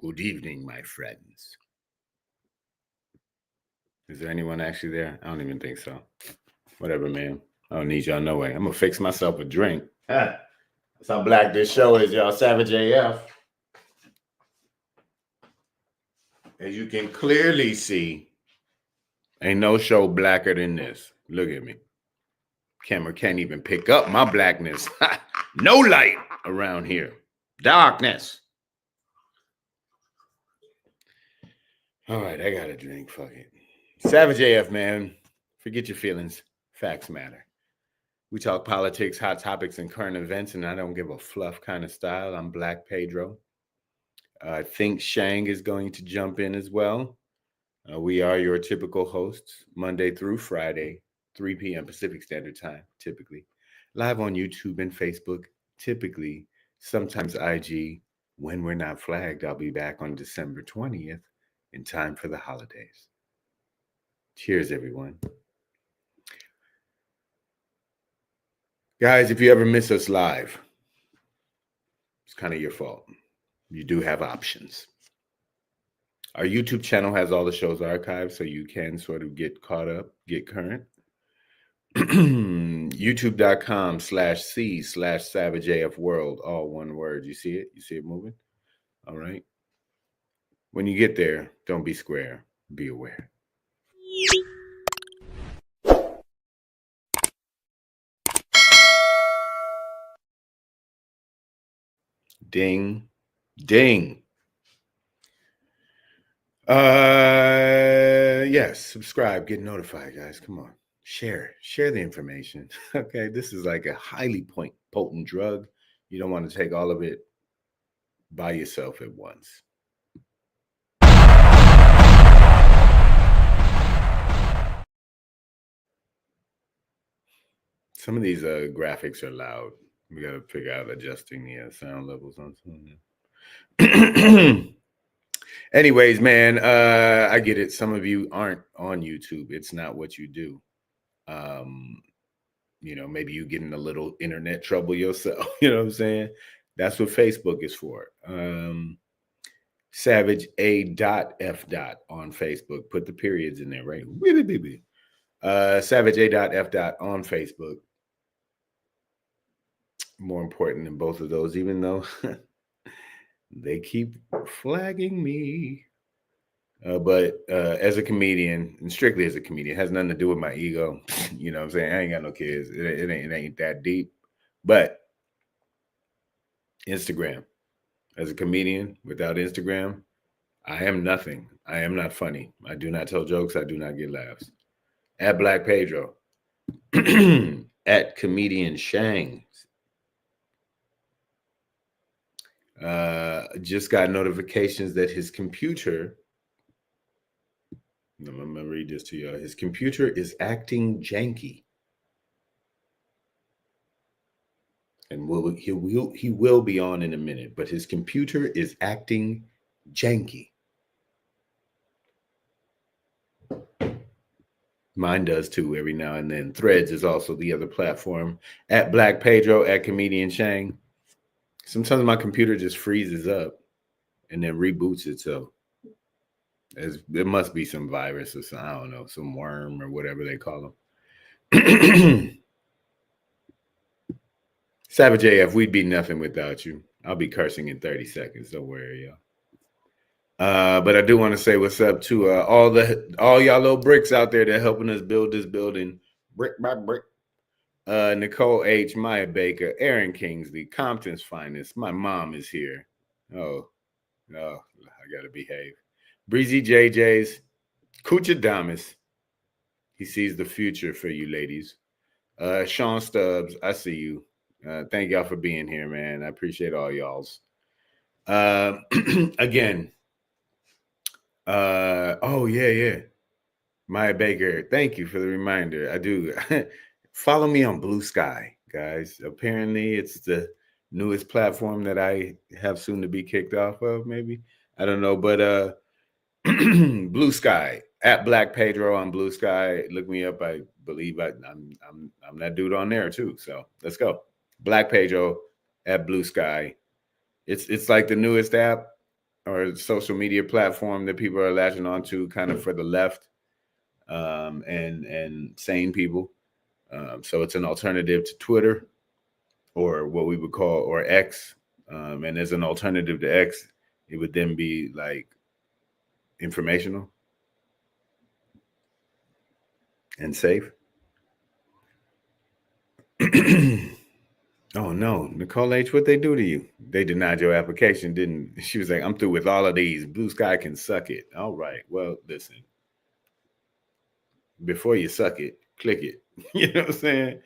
Good evening, my friends. Is there anyone actually there? I don't even think so. Whatever, man. I don't need y'all no way. I'm gonna fix myself a drink. That's how black this show is, y'all. Savage AF. As you can clearly see, ain't no show blacker than this. Look at me. Camera can't even pick up my blackness. No light around here. Darkness. All right, I got a drink. Fuck it. Savage AF, man. Forget your feelings. Facts matter. We talk politics, hot topics, and current events, and I don't give a fluff kind of style. I'm Black Pedro. I think Shang is going to jump in as well. We are your typical hosts, Monday through Friday, 3 p.m. Pacific Standard Time, typically. Live on YouTube and Facebook, typically. Sometimes IG. When we're not flagged, I'll be back on December 20th in time for the holidays. Cheers, everyone. Guys, if you ever miss us live, it's kind of your fault. You do have options. Our YouTube channel has all the shows archived, so you can sort of get caught up, get current. YouTube.com/C/SavageAFWorld, all one word. You see it? You see it moving? All right. When you get there, don't be square. Be aware. Ding. Ding. Yes, subscribe, get notified, guys. Come on. Share the information. Okay, this is like a highly potent drug. You don't want to take all of it by yourself at once. Some of these graphics are loud. We got to figure out adjusting the sound levels on some of them. Anyways, man, I get it. Some of you aren't on YouTube. It's not what you do. Maybe you get in a little internet trouble yourself. You know what I'm saying? That's what Facebook is for. Savage A.F. on Facebook. Put the periods in there, right? Savage A.F. on Facebook. More important than both of those, even though they keep flagging me. But as a comedian, and strictly as a comedian, it has nothing to do with my ego. You know what I'm saying? I ain't got no kids. It ain't that deep. But Instagram, as a comedian, without Instagram, I am nothing. I am not funny. I do not tell jokes. I do not get laughs. At Black Pedro. At Comedian Shang. Just got notifications that his computer, I'm going to read this to you. His computer is acting janky. And he will be on in a minute, but his computer is acting janky. Mine does too every now and then. Threads is also the other platform. At Black Pedro, at Comedian Shang. Sometimes my computer just freezes up and then reboots itself. There must be some virus or some, I don't know, some worm or whatever they call them. Savage AF, we'd be nothing without you. I'll be cursing in 30 seconds. Don't worry, y'all. But I do want to say what's up to all y'all little bricks out there that are helping us build this building brick by brick. Nicole H, Maya Baker, Aaron Kingsley, Compton's finest. My mom is here. Oh, I gotta behave. Breezy JJ's, Kucha Damas. He sees the future for you ladies. Sean Stubbs, I see you. Thank y'all for being here, man. I appreciate all y'all's. Again. Oh yeah. Maya Baker, thank you for the reminder. I do. Follow me on Blue Sky, guys. Apparently, it's the newest platform that I have soon to be kicked off of. Maybe I don't know, but Blue Sky at Black Pedro on Blue Sky. Look me up. I believe I'm that dude on there too. So let's go. Black Pedro at Blue Sky. It's like the newest app. or social media platform that people are latching onto, kind of for the left, and sane people. So it's an alternative to Twitter, or what we would call, or X. And as an alternative to X, it would then be like informational and safe. Oh no, Nicole H, what they do to you? They denied your application, didn't? She was like, I'm through with all of these. Blue Sky can suck it. All right. Well, listen, before you suck it, click it. You know what I'm saying?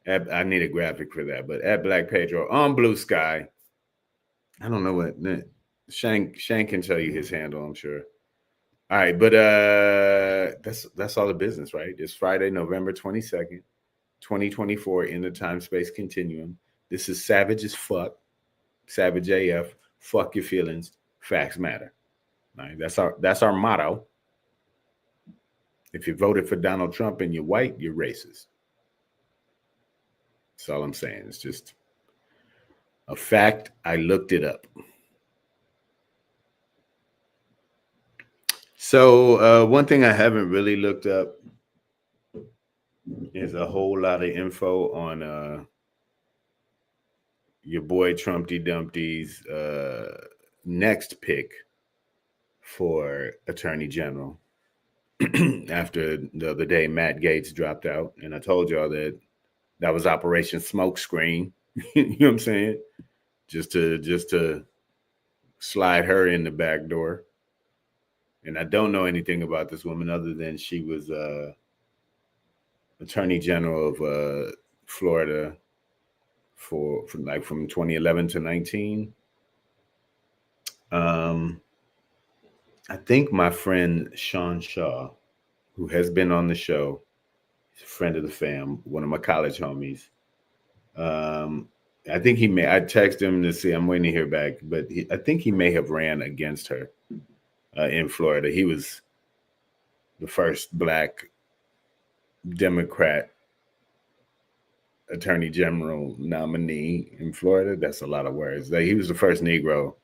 I need a graphic for that, but at Black Pedro on Blue Sky. I don't know what Shank can tell you his handle, I'm sure. All right, but that's all the business, right? It's Friday, November 22nd, 2024, in the time space continuum. This is savage as fuck. Savage AF. Fuck your feelings. Facts matter. All right, that's our motto. If you voted for Donald Trump and you're white, you're racist. That's all I'm saying. It's just a fact. I looked it up. So one thing I haven't really looked up is a whole lot of info on your boy Trumpty Dumpty's next pick for Attorney General after the other day Matt Gaetz dropped out, and I told y'all that was Operation Smokescreen. You know what I'm saying? Just to slide her in the back door. And I don't know anything about this woman other than she was Attorney General of Florida from like from 2011 to 19. I think my friend Sean Shaw, who has been on the show, he's a friend of the fam, one of my college homies. I think he may. I texted him to see. I'm waiting to hear back, but I think he may have ran against her in Florida. He was the first Black Democrat Attorney General nominee in Florida. That's a lot of words. Like, he was the first Negro.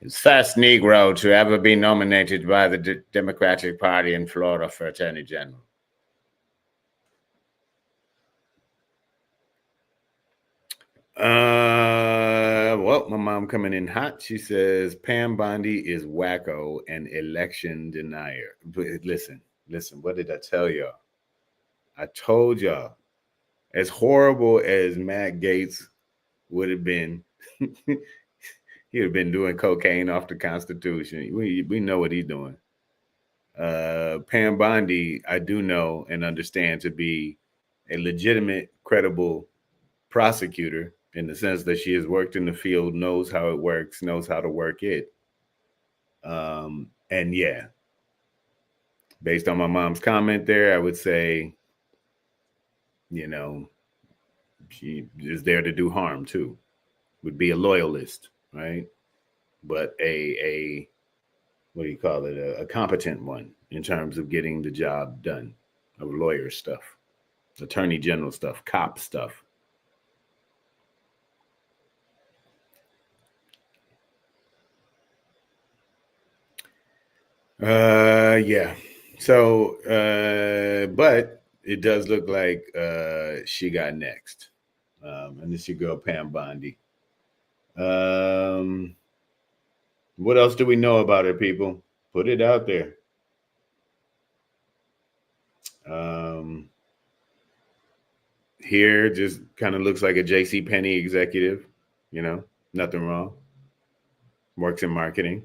His first Negro to ever be nominated by the Democratic Party in Florida for Attorney General. Well, my mom coming in hot. She says Pam Bondi is wacko and election denier. But listen. What did I tell y'all? I told y'all, as horrible as Matt Gaetz would have been, he would have been doing cocaine off the Constitution. We know what he's doing. Pam Bondi, I do know and understand to be a legitimate, credible prosecutor, in the sense that she has worked in the field, knows how it works, knows how to work it. And yeah, based on my mom's comment there, I would say, she is there to do harm too. Would be a loyalist, right? But a what do you call it? A competent one in terms of getting the job done, of lawyer stuff, attorney general stuff, cop stuff. Yeah. So, but it does look like she got next. And this your girl Pam Bondi. What else do we know about her, people? Put it out there. Here just kind of looks like a J.C. Penney executive. Nothing wrong. Works in marketing.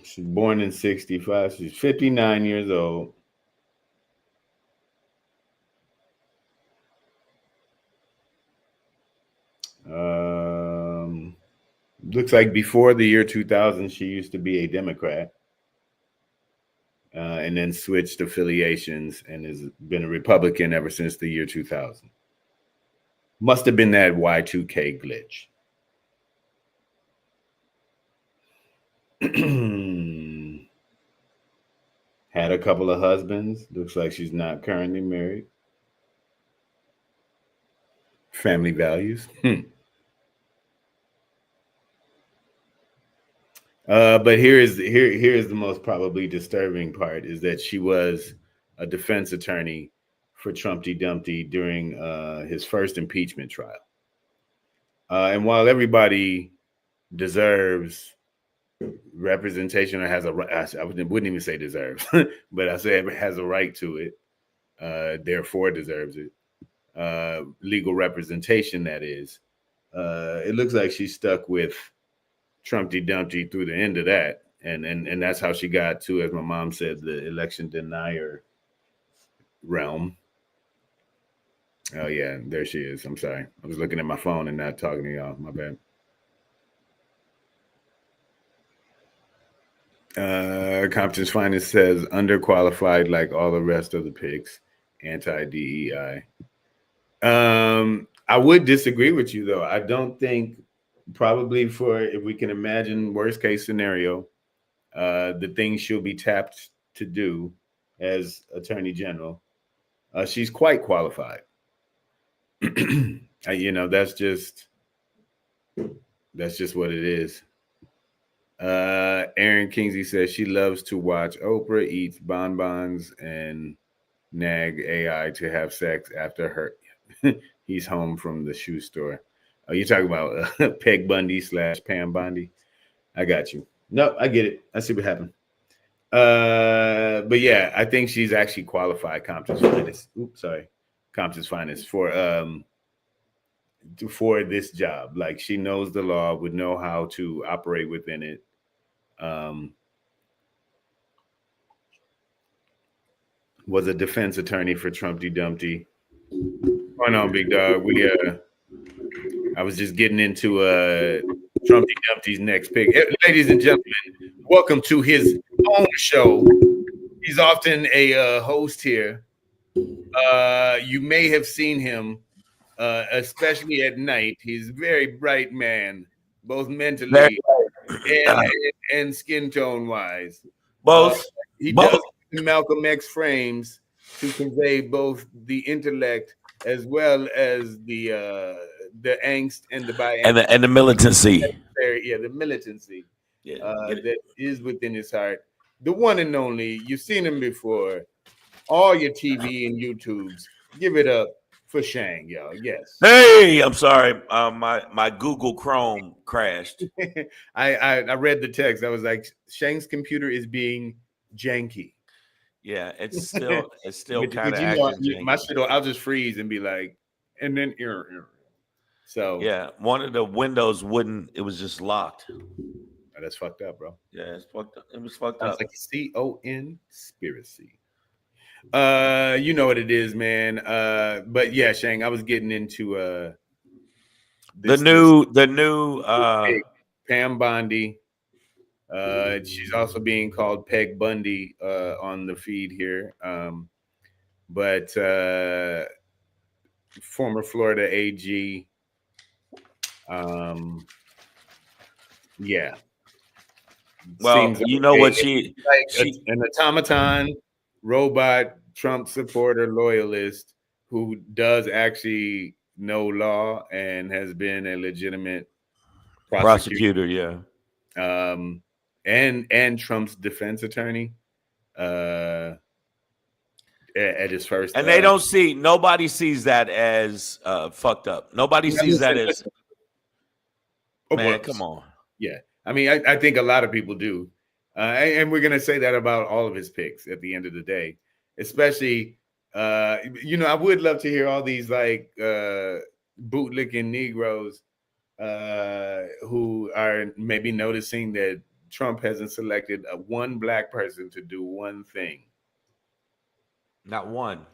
She's born in 65. She's 59 years old. Looks like before the year 2000, she used to be a Democrat, and then switched affiliations and has been a Republican ever since the year 2000. Must have been that Y2K glitch. Had a couple of husbands. Looks like she's not currently married. Family values. But here is the most probably disturbing part is that she was a defense attorney for Trumpy Dumpty during his first impeachment trial. And while everybody deserves representation or has a right, I wouldn't even say deserves, but I say it has a right to it, therefore deserves it. Legal representation, that is. It looks like she's stuck with Trumpty Dumpty through the end of that. And that's how she got to, as my mom said, the election denier realm. Oh yeah, there she is. I'm sorry. I was looking at my phone and not talking to y'all. My bad. Compton's Finest says underqualified like all the rest of the picks, anti DEI. I would disagree with you though. I don't think probably for if we can imagine worst case scenario, the things she'll be tapped to do as Attorney General, she's quite qualified. That's just what it is. Aaron Kingsley says she loves to watch Oprah, eats bonbons, and nag AI to have sex after he's home from the shoe store. Oh, you're talking about Peg Bundy / Pam Bondi? I got you. No, I get it. I see what happened. But yeah, I think she's actually qualified. Compton's Finest. Oops, sorry, Compton's Finest for this job. Like she knows the law, would know how to operate within it. Was a defense attorney for Trumpty Dumpty. What's going on, big dog? I was just getting into Trumpty Dumpty's next pick. Ladies and gentlemen, welcome to his own show. He's often a host here. You may have seen him, especially at night. He's a very bright man, both mentally and skin tone wise. Both. He does Malcolm X frames to convey both the intellect as well as the angst and the and the militancy. The militancy that is within his heart. The one and only. You've seen him before. All your TV and YouTubes. Give it up for Shang, y'all. Yes. Hey, I'm sorry. My Google Chrome crashed. I read the text. I was like, Shang's computer is being janky. Yeah, it's still kind of janky. My shit. I'll just freeze and be like, and then So yeah, one of the windows wouldn't. It was just locked. Oh, that's fucked up, bro. Yeah, it's fucked up. It was fucked up. It's like conspiracy. You know what it is, man. But yeah, Shang, I was getting into the new Pam Bondi. She's also being called Peg Bundy on the feed here. But former Florida AG. Yeah. Well, you know what she an automaton robot Trump supporter loyalist who does actually know law and has been a legitimate prosecutor, yeah. And Trump's defense attorney at his first. And they don't see, nobody sees that as fucked up. Nobody sees that as, man, come on. Yeah. I mean, I think a lot of people do. And we're going to say that about all of his picks at the end of the day, especially, I would love to hear all these like bootlicking Negroes who are maybe noticing that Trump hasn't selected one black person to do one thing. Not one.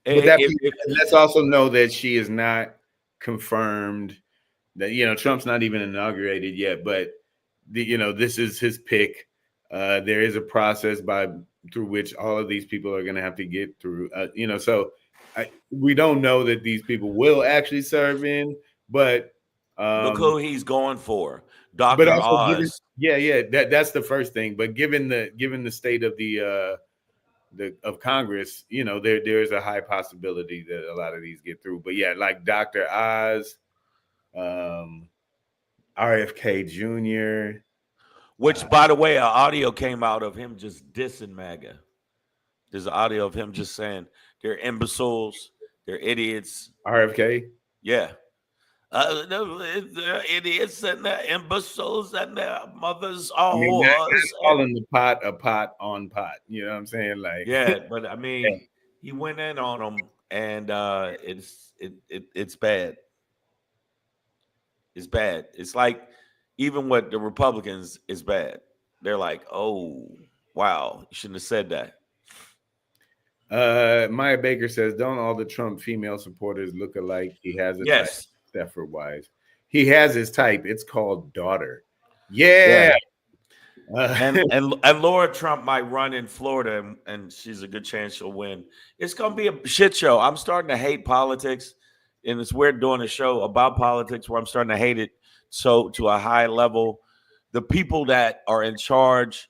But let's also know that she is not confirmed. That Trump's not even inaugurated yet, but this is his pick. There is a process through which all of these people are going to have to get through. So we don't know that these people will actually serve in, but look who he's going for, Dr. Oz. That's the first thing. But given the state of the of Congress, there's a high possibility that a lot of these get through. But yeah, like Dr. Oz, RFK Jr. Which, by the way, an audio came out of him just dissing MAGA. There's an audio of him just saying they're imbeciles, they're idiots. RFK? Yeah. They're idiots and they're imbeciles and their mothers are whores. That's calling the pot a pot on pot. You know what I'm saying? Like, yeah, but I mean, he went in on them, and it's bad. It's bad. It's like even what the Republicans is bad. They're like, oh wow, you shouldn't have said that. Maya Baker says, "Don't all the Trump female supporters look alike? He has a type, Stefford Wise. He has his type. It's called daughter. Yeah." And Laura Trump might run in Florida, and she's a good chance she'll win. It's gonna be a shit show. I'm starting to hate politics, and it's weird doing a show about politics where I'm starting to hate it so to a high level. The people that are in charge,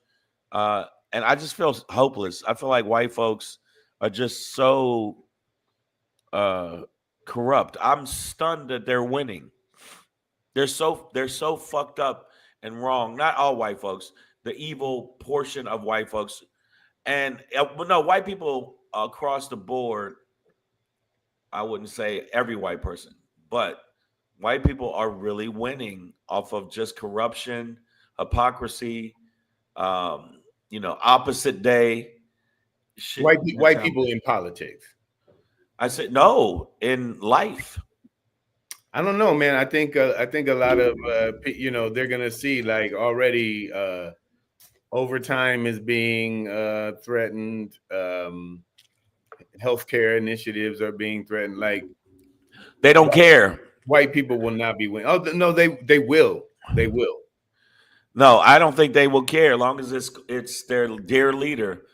and I just feel hopeless. I feel like white folks are just so corrupt. I'm stunned that they're winning. They're so fucked up and wrong. Not all white folks, the evil portion of white folks, and no, white people across the board. I wouldn't say every white person, but white people are really winning off of just corruption, hypocrisy, opposite day. Shit, white people in politics. I said no, in life. I don't know, man. I think a lot of they're gonna see like already overtime is being threatened. Healthcare initiatives are being threatened. Like they don't care. White people will not be winning. Oh no, they will. They will. No, I don't think they will care. As long as it's their dear leader.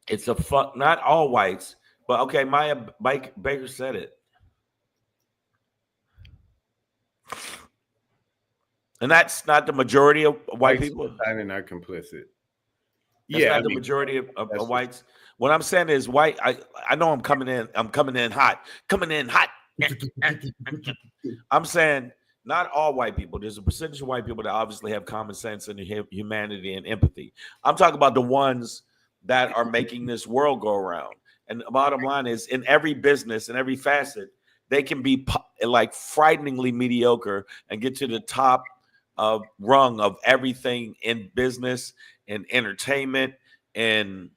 It's a fuck. Not all whites, but okay. Maya Baker said it, and that's not the majority of white people. And are complicit. That's not the majority of whites. What I'm saying is white. I know I'm coming in hot. I'm saying not all white people. There's a percentage of white people that obviously have common sense and humanity and empathy. I'm talking about the ones that are making this world go around. And the bottom line is, in every business, in every facet, they can be like frighteningly mediocre and get to the top of rung of everything in business and entertainment and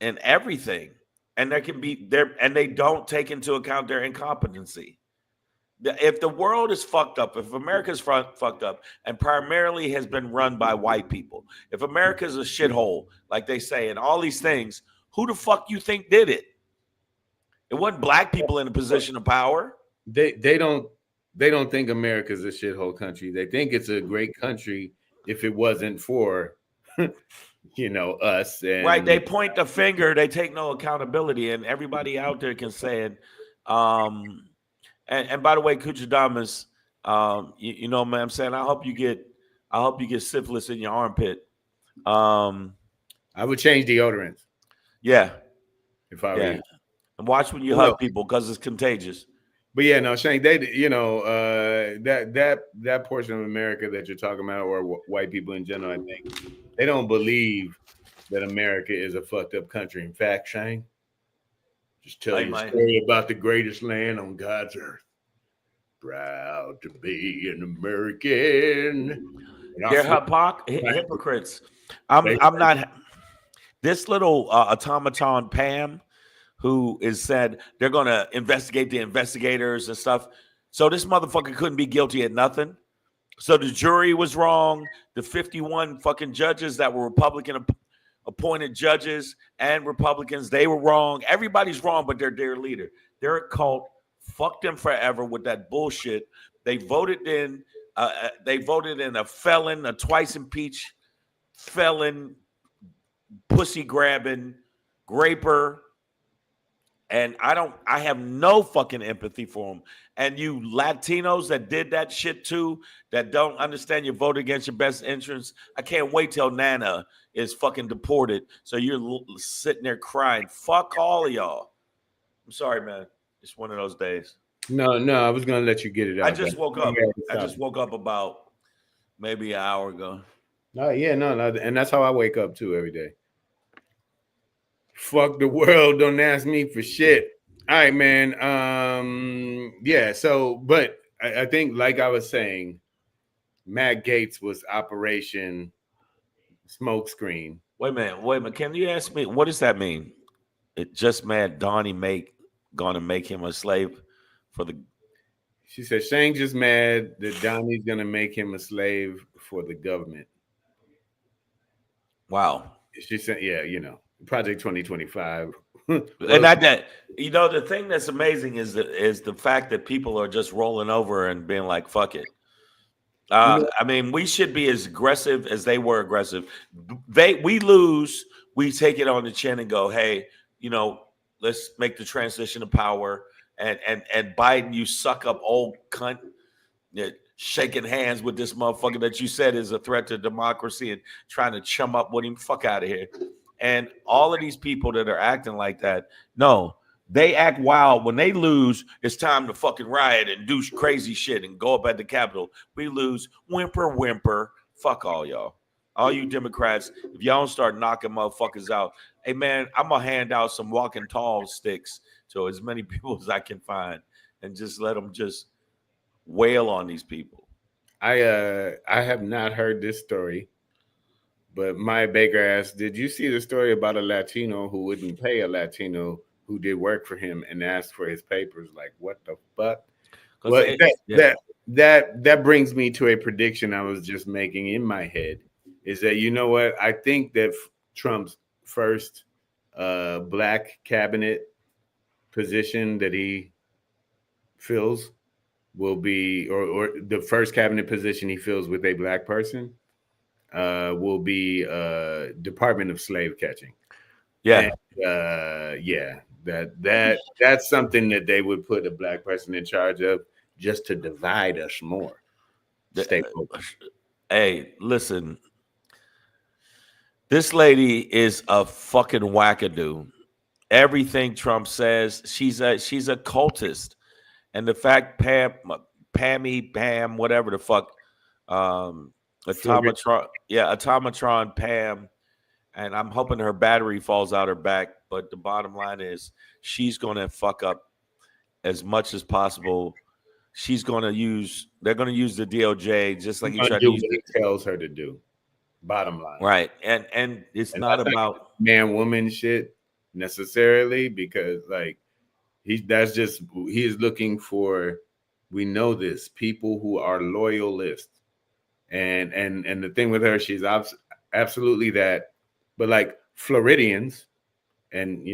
everything. And there can be there, and they don't take into account their incompetency. If the world is fucked up, if America's fucked up and primarily has been run by white people, if America's a shithole, like they say, and all these things, who the fuck you think did it? It wasn't black people in a position of power. They don't think America's a shithole country. They think it's a great country if it wasn't for us. And, right. They point the finger, they take no accountability, and everybody out there can say it. And by the way, Kuchadamas, you know what I'm saying? I hope you get syphilis in your armpit. I would change deodorants. Yeah. If I were you. And watch when you hug people because it's contagious. But yeah, no, Shane, they that portion of America that you're talking about, or white people in general, I think they don't believe that America is a fucked up country. In fact, Shane, just tell you a story about the greatest land on God's earth. Proud to be an American. They're hypocrites. I'm not. This little automaton Pam, who is said they're going to investigate the investigators and stuff. So this motherfucker couldn't be guilty of nothing. So the jury was wrong. The 51 fucking judges that were Republican appointed judges and Republicans, they were wrong. Everybody's wrong, but their leader. They're a cult. Fuck them forever with that bullshit. They voted in a felon, a twice impeached felon, pussy grabbing, graper, And I have no fucking empathy for them. And you Latinos that did that shit too, that don't understand your vote against your best interests, I can't wait till Nana is fucking deported. So you're sitting there crying. Fuck all of y'all. I'm sorry, man. It's one of those days. No, no, I was gonna let you get it I out, but just woke you up. had to I stop just me. woke up about maybe an hour ago. Oh yeah, no, no, and that's how I wake up too every day. Fuck the world, don't ask me for shit. All right, man. Yeah. So, but I think, like I was saying, Matt Gates was Operation Smokescreen. Wait a minute. Wait a minute. Can you ask me what does that mean? It just mad Donnie make gonna make him a slave for the She said Shang just mad that Donnie's gonna make him a slave for the government. wow. She said, "Yeah, Project 2025." And Well, that the thing that's amazing is the fact that people are just rolling over and being like, fuck it. you know, I mean, we should be as aggressive as they were aggressive. We lose, we take it on the chin and go, hey, you know, let's make the transition of power. And Biden, you suck up old cunt, shaking hands with this motherfucker that you said is a threat to democracy and trying to chum up with him. Fuck out of here. And all of these people that are acting like that, no, they act wild. When they lose, it's time to fucking riot and do crazy shit and go up at the Capitol. We lose, whimper, whimper. Fuck all y'all. All you Democrats, if y'all don't start knocking motherfuckers out, hey man, I'm gonna hand out some walking tall sticks to as many people as I can find and just let them just wail on these people. I have not heard this story, but my Baker asked, "Did you see the story about a Latino who wouldn't pay a Latino who did work for him and asked for his papers?" Like, what the fuck? Because Well, that yeah, that that brings me to a prediction I was just making in my head. Is that, you know what? I think that Trump's first black cabinet position that he fills will be, or the first cabinet position he fills with a black person, will be Department of Slave Catching. And yeah. yeah, that's something that they would put a black person in charge of, just to divide us more. Stay focused. Hey, listen, this lady is a fucking wackadoo. Everything Trump says, she's a cultist, and the fact Pam, whatever the fuck, um, Florida. Automatron Pam, and I'm hoping her battery falls out her back. But the bottom line is, she's gonna fuck up as much as possible. They're gonna use the DOJ just like She's he gonna tried to do use what he tells her to do. Bottom line. right. And it's And not that's not about man woman shit necessarily, because like that's just, he is looking for, we know this, people who are loyalists. And the thing with her, she's absolutely that. But like Floridians, and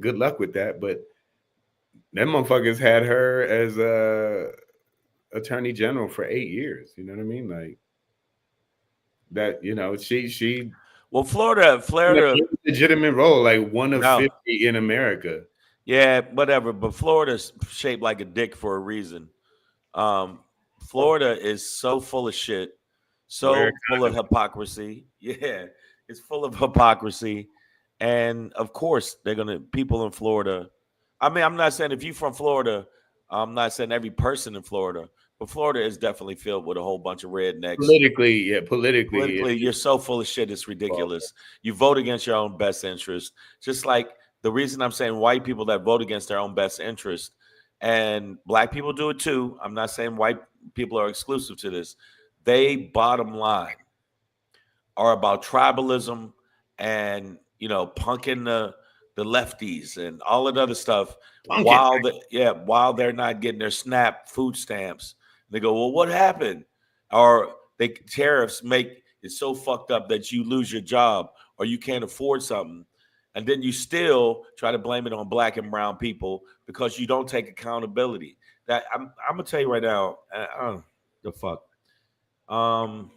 good luck with that. But them motherfuckers had her as a attorney general for 8 years. You know what I mean? Like that. She well, in a Florida. very legitimate role, like one of No, 50 in America. yeah, whatever. But Florida's shaped like a dick for a reason. Um, Florida is so full of shit, Where so full of hypocrisy. Yeah, it's full of hypocrisy, and of course they're gonna people in Florida. I mean, I'm not saying if you're from Florida, I'm not saying every person in Florida, but Florida is definitely filled with a whole bunch of rednecks. politically, yeah, politically, Politically, you're so full of shit. It's ridiculous. You vote against your own best interest. Just like the reason I'm saying white people that vote against their own best interest, and black people do it too. I'm not saying white people are exclusive to this. They bottom line are about tribalism and punking the lefties and all that other stuff punking. while they're not getting their SNAP food stamps. They go, well, what happened? Or they tariffs make it so fucked up that you lose your job or you can't afford something. And then you still try to blame it on black and brown people because you don't take accountability. That I'm gonna tell you right now, the fuck. Um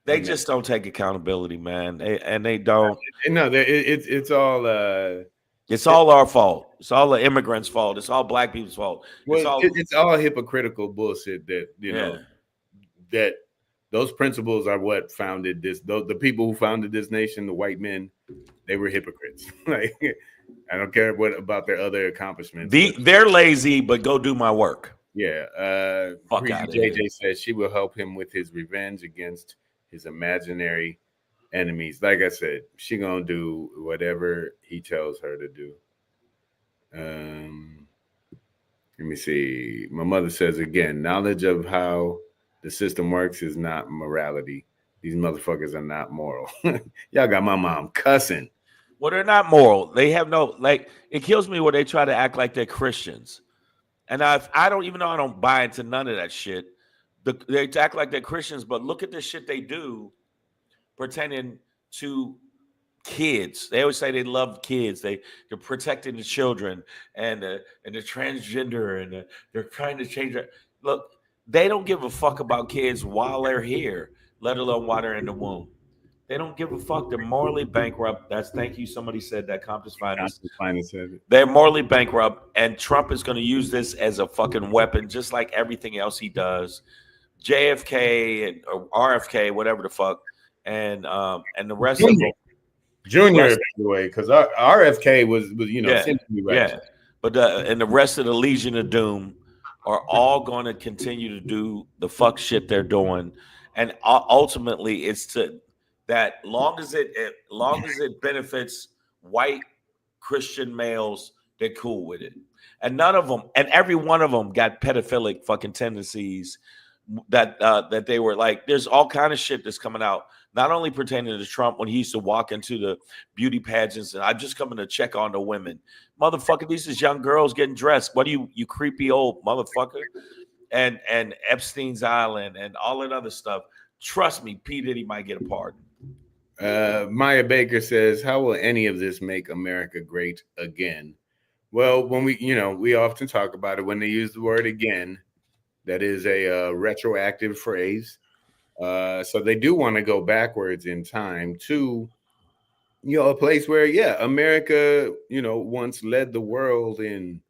They just don't take accountability, man. They don't. No, it's all It's all our fault. It's all the immigrants' fault. It's all black people's fault. It's all it's all hypocritical bullshit that yeah. that those principles are what founded this. The people who founded this nation, the white men, they were hypocrites. Like I don't care what about their other accomplishments. They're lazy, but go do my work. Yeah. Fuck out of JJ here. says she will help him with his revenge against his imaginary enemies. Like I said, she gonna do whatever he tells her to do. Let me see. My mother says again, knowledge of how the system works is not morality. These motherfuckers are not moral. Y'all got my mom cussing. Well, they're not moral. They have no like. It kills me where they try to act like they're Christians, and I don't even know I don't buy into none of that shit. They act like they're Christians, but look at the shit they do, pretending to kids. They always say they love kids. They're protecting the children and the transgender and they're trying to change it. Look, they don't give a fuck about kids while they're here, let alone while they're in the womb. They don't give a fuck. They're morally bankrupt. Thank you. Somebody said that. Compton's Finest. They're morally bankrupt, and Trump is going to use this as a fucking weapon, just like everything else he does. JFK and or RFK, whatever the fuck, and the rest of them. Junior, by the way, because RFK was yeah. But and the rest of the Legion of Doom are all going to continue to do the fuck shit they're doing, and ultimately, it's to that long as it benefits white Christian males, they're cool with it, and none of them, and every one of them got pedophilic fucking tendencies that they were like. There's all kind of shit that's coming out. Not only pertaining to Trump when he used to walk into the beauty pageants and I'm just coming to check on the women. Motherfucker, these is young girls getting dressed. What are you creepy old motherfucker? And Epstein's Island and all that other stuff. Trust me, P. Diddy might get a pardon. Maya Baker says, how will any of this make America great again? Well, when we often talk about it, when they use the word again, that is a retroactive phrase. So they do want to go backwards in time to, a place where, America, once led the world in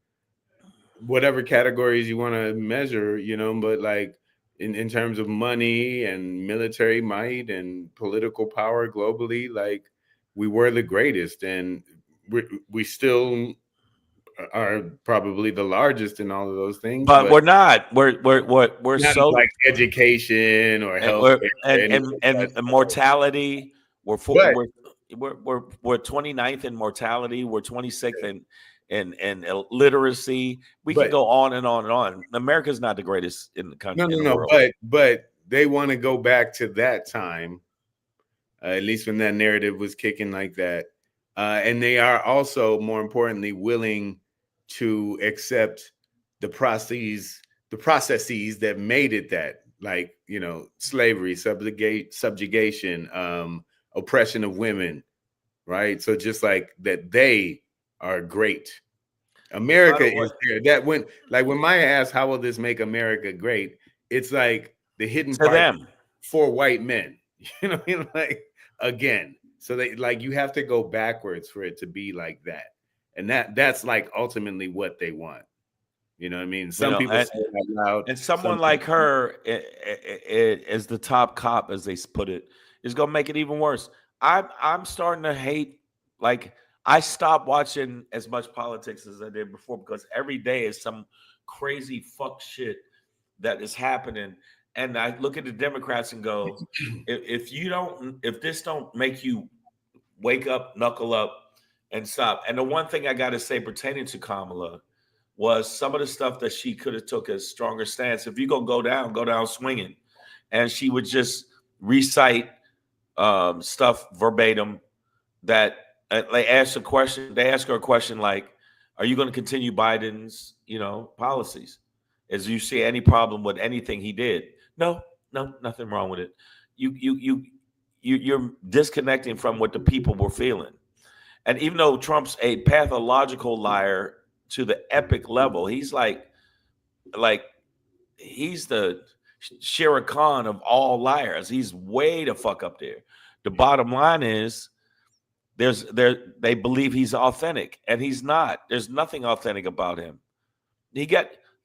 whatever categories you want to measure, but like in terms of money and military might and political power globally, like we were the greatest, and we still are probably the largest in all of those things, but we're not. We're not so like education or health and mortality. We're 29th in mortality. We're 26th in literacy. We can go on and on and on. America's not the greatest in the country. No. But they want to go back to that time, at least when that narrative was kicking like that. And they are also, more importantly, willing to accept the processes that made it that, like, slavery, subjugation, oppression of women, right? So just like that, they are great. America is there. That when Maya asks, how will this make America great? It's like the hidden part them for white men, like again. So they you have to go backwards for it to be like that. And that's like ultimately what they want. You know what I mean? Some people say it out loud. And someone like her as the top cop, as they put it, is going to make it even worse. I'm starting to hate, like, I stopped watching as much politics as I did before because every day is some crazy fuck shit that is happening. And I look at the Democrats and go, if this don't make you wake up, knuckle up, and stop. And the one thing I got to say pertaining to Kamala was some of the stuff that she could have took a stronger stance. If you go down swinging. And she would just recite stuff verbatim that they ask her a question like, are you going to continue Biden's, policies? As you see any problem with anything he did? No, nothing wrong with it. You're disconnecting from what the people were feeling. And even though Trump's a pathological liar to the epic level, he's like Shere Khan of all liars. He's way the fuck up there. The bottom line is they believe he's authentic, and he's not. There's nothing authentic about him.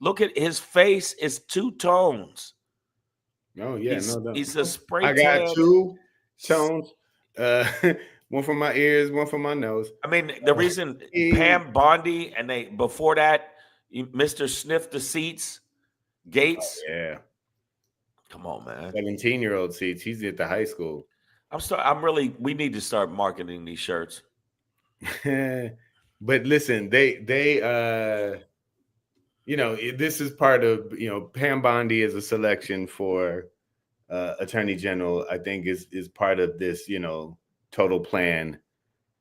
Look at his face, is two tones. Oh yeah, no doubt. He's a spray I got tan. two tones. Uh, one for my ears, one for my nose. I mean, the reason Pam Bondi and before that, Mr. Sniff the Seats, Gates. Oh, yeah. Come on, man. 17-year-old seats. He's at the high school. We need to start marketing these shirts. But listen, they this is part of, Pam Bondi is a selection for Attorney General. I think is part of this, total plan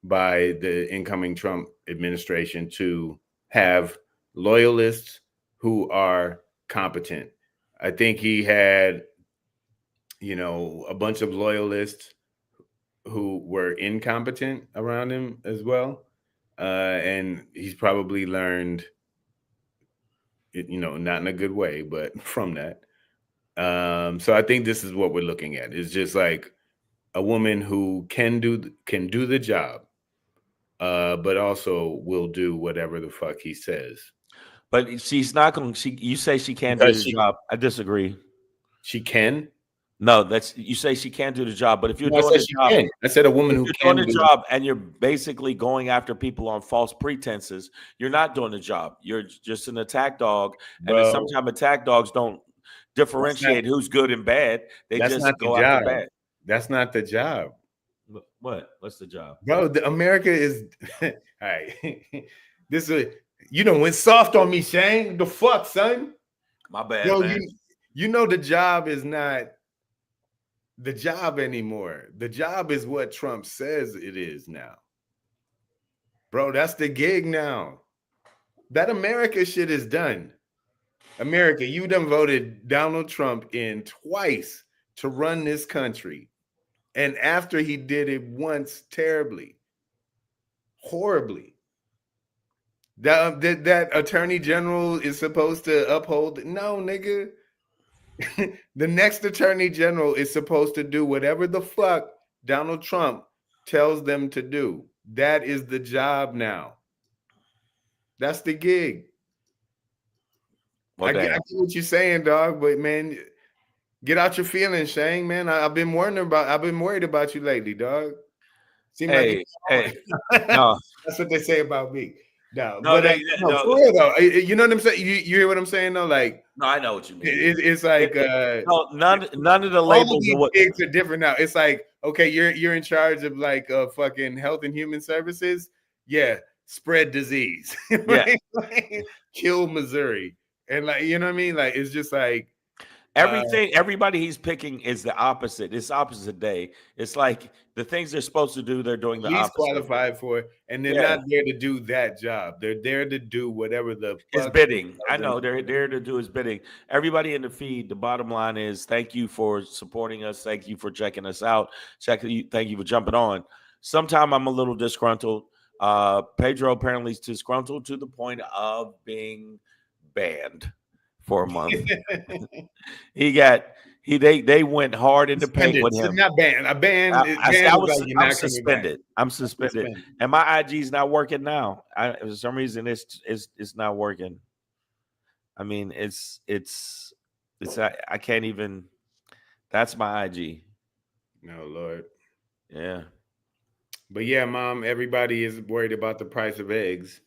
by the incoming Trump administration to have loyalists who are competent. I think he had, a bunch of loyalists who were incompetent around him as well. And he's probably learned, not in a good way, but from that. So I think this is what we're looking at. It's just like a woman who can do the job, but also will do whatever the fuck he says. But she's not going. You say she can't do the job. I disagree. She can. No, you say she can't do the job. But if you're doing the job, I said a woman who can do the job, and you're basically going after people on false pretenses. You're not doing the job. You're just an attack dog. And sometimes attack dogs don't differentiate who's good and bad. They just go after bad. That's not the job. What? What's the job, bro? America is all right. This is went soft on me, Shane. The fuck, son? My bad, bro, man. The job is not the job anymore. The job is what Trump says it is now. Bro, that's the gig now. That America shit is done. America, you done voted Donald Trump in twice to run this country. And after he did it once terribly, horribly, that attorney general is supposed to uphold. No, nigga. The next attorney general is supposed to do whatever the fuck Donald Trump tells them to do. That is the job now. That's the gig. I get what you're saying, dog, but man, get out your feelings, Shane. Man, I've been worried about you lately, dog. Hey, no, that's what they say about me. No, for real though. You know what I'm saying? You hear what I'm saying though? Like, no, I know what you mean. It's like none of the labels all of these gigs are different now. It's like, okay, you're in charge of like fucking health and human services. Yeah, spread disease. Right? Yeah, kill Missouri, and like, you know what I mean? Like, it's just like everybody he's picking is the opposite. It's opposite day. It's like the things they're supposed to do, they're doing the opposite. He's qualified for it, and they're not there to do that job. They're there to do whatever his bidding. I know they're there to do his bidding. Everybody in the feed, the bottom line is thank you for supporting us. Thank you for checking us out. Thank you for jumping on. Sometime I'm a little disgruntled. Pedro apparently is disgruntled to the point of being banned for a month. They went hard in the paint with him. Not banned. I'm suspended. I'm suspended. And my IG's not working now. For some reason it's not working. I mean, it's I can't even. That's my IG. No, Lord. Yeah. But yeah, Mom, everybody is worried about the price of eggs.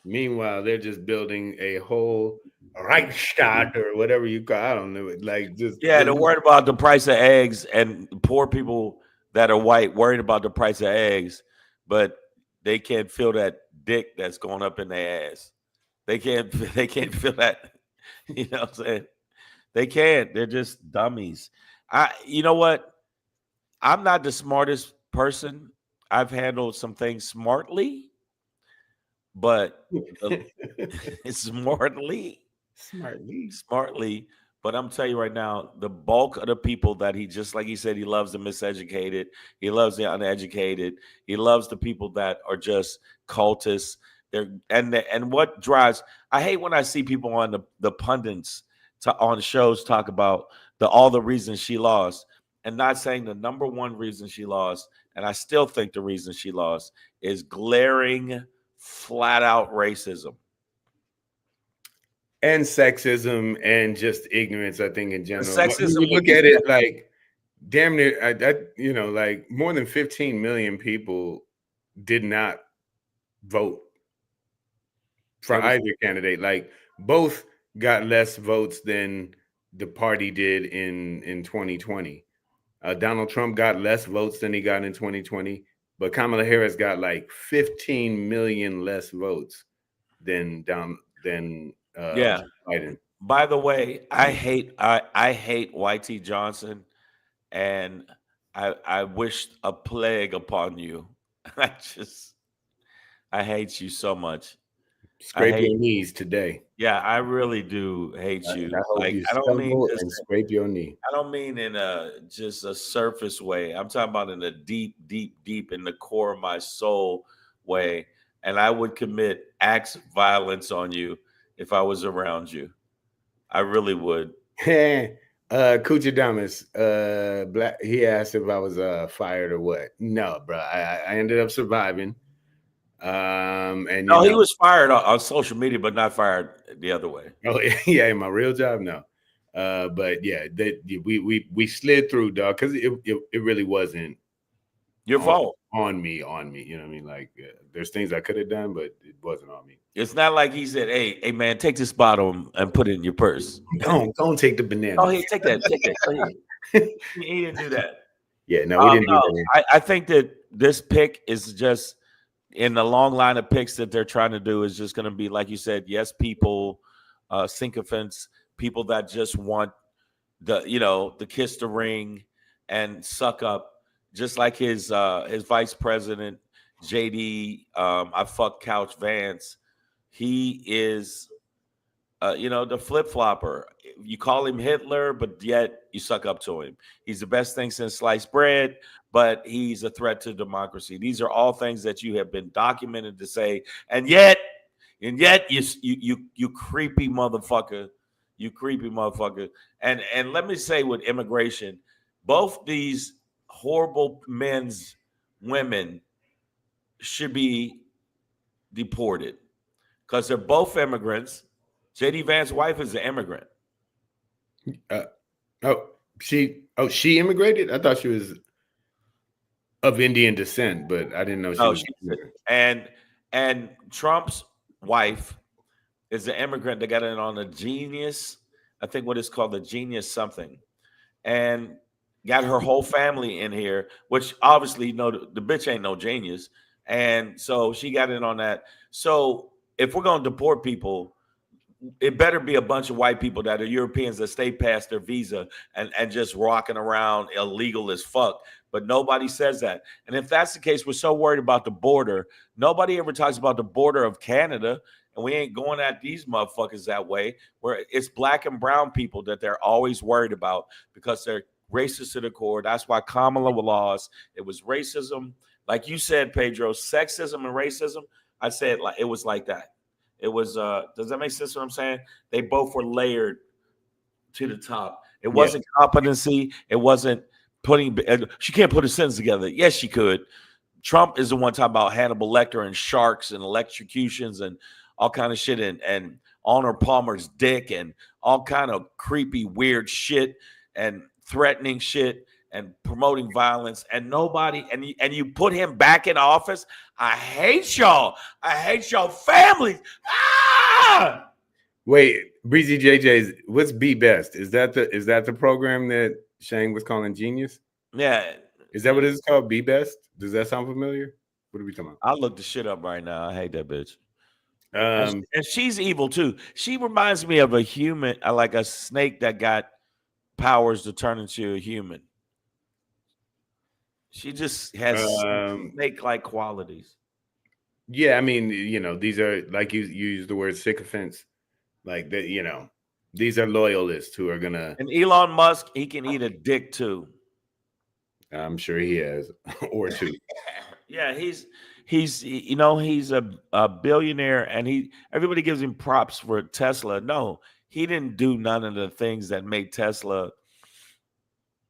Meanwhile, they're just building a whole Reichstag or whatever you call. I don't know. Like they're worried about the price of eggs, and poor people that are white worried about the price of eggs, but they can't feel that dick that's going up in their ass. They can't feel that. You know what I'm saying? They can't. They're just dummies. You know what? I'm not the smartest person. I've handled some things smartly. But smartly. But I'm telling you right now, the bulk of the people that just like he said, he loves the miseducated, he loves the uneducated, he loves the people that are just cultists. And what drives, I hate when I see people on the pundits on shows talk about all the reasons she lost, and not saying the number one reason she lost, and I still think the reason she lost is glaring, flat out racism and sexism and just ignorance. I think in the general, like, when sexism. you look at it, like damn near, like more than 15 million people did not vote for It was, either candidate. Like both got less votes than the party did in 2020. Donald Trump got less votes than he got in 2020, but Kamala Harris got like 15 million less votes than yeah. Biden. By the way, I hate YT Johnson, and I wish a plague upon you. I just I hate you so much. I Scrape hate your knees today. Yeah, I really do hate I you. hope Like, you I don't mean stumble just and scrape your knee. I don't mean in a just a surface way. I'm talking about in a deep, deep, deep in the core of my soul way. And I would commit acts of violence on you if I was around you. I really would. Kuchadamas, black. He asked if I was fired or what. No, bro. I ended up surviving. And No, he was fired on social media, but not fired the other way. oh yeah, in my real job, no. But yeah, that we slid through, dog, because it really wasn't Your fault. on me. You know what I mean? Like, there's things I could have done, but it wasn't on me. It's not like he said, "Hey, man, take this bottle and put it in your purse." Go on, take the banana. Oh, hey, take that. Go ahead. He didn't do that. Yeah, no, we didn't do No, that. I think that this pick is just in the long line of picks that they're trying to do is just going to be, like you said, yes, people, sycophants, people that just want the kiss the ring and suck up, just like his vice president, JD, I fuck Couch Vance. He is the flip flopper. You call him Hitler, but yet you suck up to him. He's the best thing since sliced bread, but he's a threat to democracy. These are all things that you have been documented to say, and yet you creepy motherfucker, And let me say with immigration, both these horrible women should be deported because they're both immigrants. JD Vance's wife is an immigrant. She immigrated? I thought she was of Indian descent, but I didn't know she was. And Trump's wife is an immigrant that got in on a genius, I think what is called the genius something, and got her whole family in here, which obviously the bitch ain't no genius. And so she got in on that. So if we're going to deport people, it better be a bunch of white people that are Europeans that stay past their visa and just rocking around illegal as fuck. But nobody says that. And if that's the case, we're so worried about the border. Nobody ever talks about the border of Canada. And we ain't going at these motherfuckers that way, where it's black and brown people that they're always worried about because they're racist to the core. That's why Kamala lost. It was racism. Like you said, Pedro, sexism and racism. I said it was like that. It was, does that make sense what I'm saying? They both were layered to the top. It wasn't competency. It wasn't she can't put a sentence together. Yes, she could. Trump is the one talking about Hannibal Lecter and sharks and electrocutions and all kind of shit and Honor Palmer's dick and all kind of creepy, weird shit and threatening shit and promoting violence and nobody and you put him back in office. I hate y'all. I hate y'all families. Ah! Wait, Breezy JJ's what's Be Best? Is that the program that Shane was calling Genius? Yeah. Is that what it's called? Be Best? Does that sound familiar? What are we talking about? I'll look the shit up right now. I hate that bitch. And she's evil too. She reminds me of a human, like a snake that got powers to turn into a human. She just has snake-like qualities. Yeah, I mean, these are like you use the word sycophants, like that. These are loyalists who are gonna. And Elon Musk, he can eat a dick too. I'm sure he has, or two. Yeah, he's a billionaire, and everybody gives him props for Tesla. No, he didn't do none of the things that made Tesla,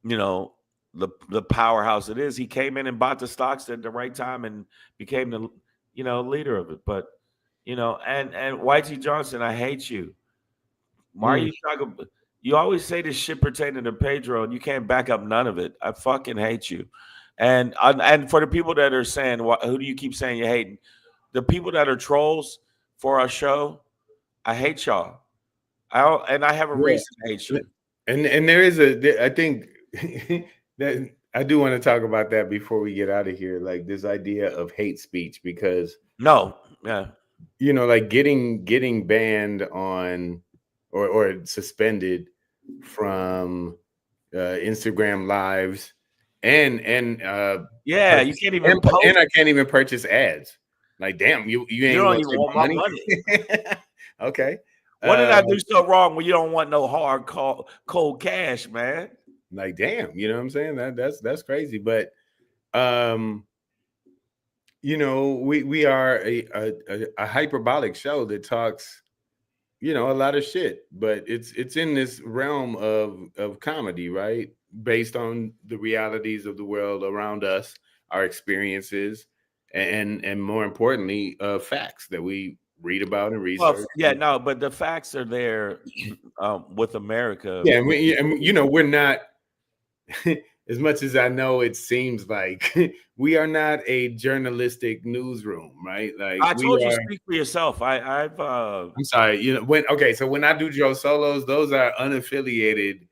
you know, the powerhouse it is. He came in and bought the stocks at the right time and became the, leader of it. But, and YT Johnson, I hate you. Why are Mm. you talking? You always say this shit pertaining to Pedro, and you can't back up none of it. I fucking hate you. And for the people that are saying, who do you keep saying you're hating? The people that are trolls for our show, I hate y'all. And I have a Yeah. reason to hate you. And I think that I do want to talk about that before we get out of here, like this idea of hate speech, because No, yeah, like getting banned on or suspended from Instagram lives and yeah. You can't even and post. I can't even purchase ads. Like, damn, you You ain't don't want even your want my money. money. Okay. What did I do so wrong when you don't want no hard cold cash, man? Like, damn, you know what I'm saying? That's crazy. But we are a hyperbolic show that talks, a lot of shit, but it's in this realm of comedy, right? Based on the realities of the world around us, our experiences, and more importantly, facts that we read about and Well, research. yeah, no, but the facts are there with America. Yeah, we're not. As much as I know, it seems like we are not a journalistic newsroom, right? Like I we told you, are. speak for yourself. I've I'm sorry, so when I do Joe Solos, those are unaffiliated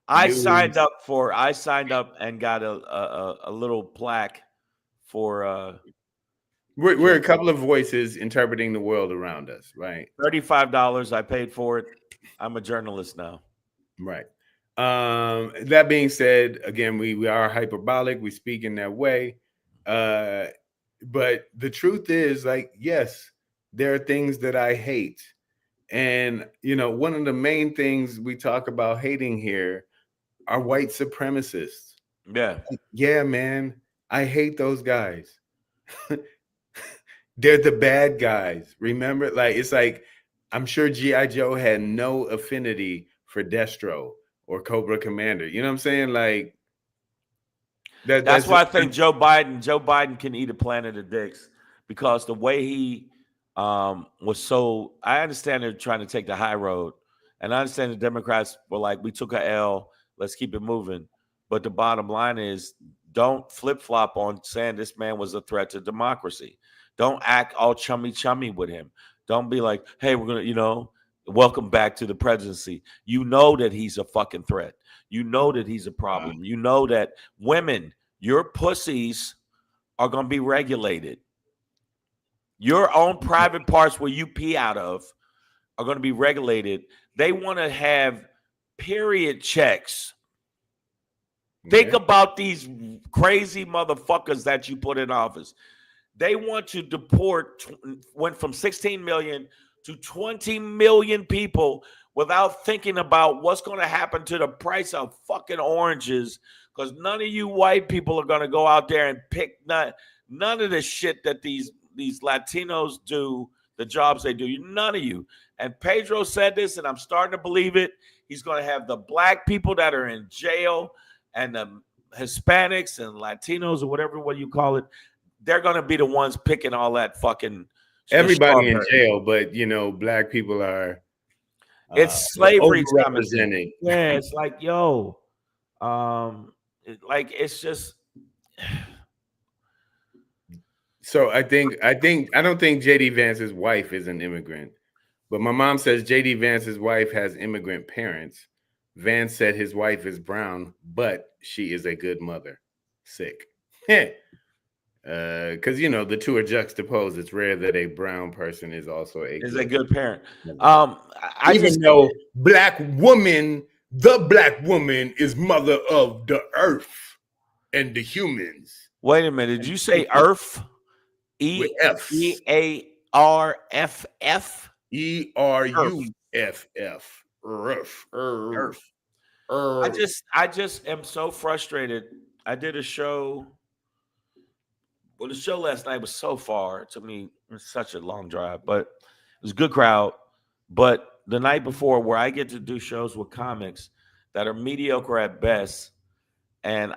I signed news. up and got a little plaque for We're Joe. a couple of voices interpreting the world around us, right? $35. I paid for it. I'm a journalist now. Right. That being said, again, we are hyperbolic. We speak in that way. But the truth is, like, yes, there are things that I hate. And, one of the main things we talk about hating here are white supremacists. Yeah. Yeah, man, I hate those guys. They're the bad guys. Remember, like, it's like I'm sure G.I. Joe had no affinity for Destro or Cobra Commander. You know what I'm saying? Like That's that's why just I think Joe Biden can eat a planet of dicks, because the way he was so. I understand they're trying to take the high road, and I understand the Democrats were like, "We took a L, let's keep it moving." But the bottom line is, don't flip flop on saying this man was a threat to democracy. Don't act all chummy with him. Don't be like, "Hey, we're gonna, welcome back to the presidency." You know that he's a fucking threat. You know that he's a problem. You know that women, your pussies are going to be regulated. Your own private parts where you pee out of are going to be regulated. They want to have period checks. Think about these crazy motherfuckers that you put in office. They want to deport, went from 16 million to 20 million people without thinking about what's going to happen to the price of fucking oranges, because none of you white people are going to go out there and pick none of the shit that these Latinos do, the jobs they do. None of you. And Pedro said this, and I'm starting to believe it. He's going to have the black people that are in jail and the Hispanics and Latinos, or whatever what you call it. They're going to be the ones picking all that fucking everybody in jail, but black people are it's slavery overrepresented. Yeah, it's like, yo, like it's just. So I don't think JD Vance's wife is an immigrant, but my mom says JD Vance's wife has immigrant parents. Vance said his wife is brown, but she is a good mother. Sick. Because the two are juxtaposed. It's rare that a brown person is also a good parent. Even though the black woman is mother of the earth and the humans. Wait a minute. Did you say Earth? Earf. EARFF? ERUFF. Earth. I just am so frustrated. I did a show. Well, the show last night was so far to me. It was such a long drive, but it was a good crowd. But the night before, where I get to do shows with comics that are mediocre at best, and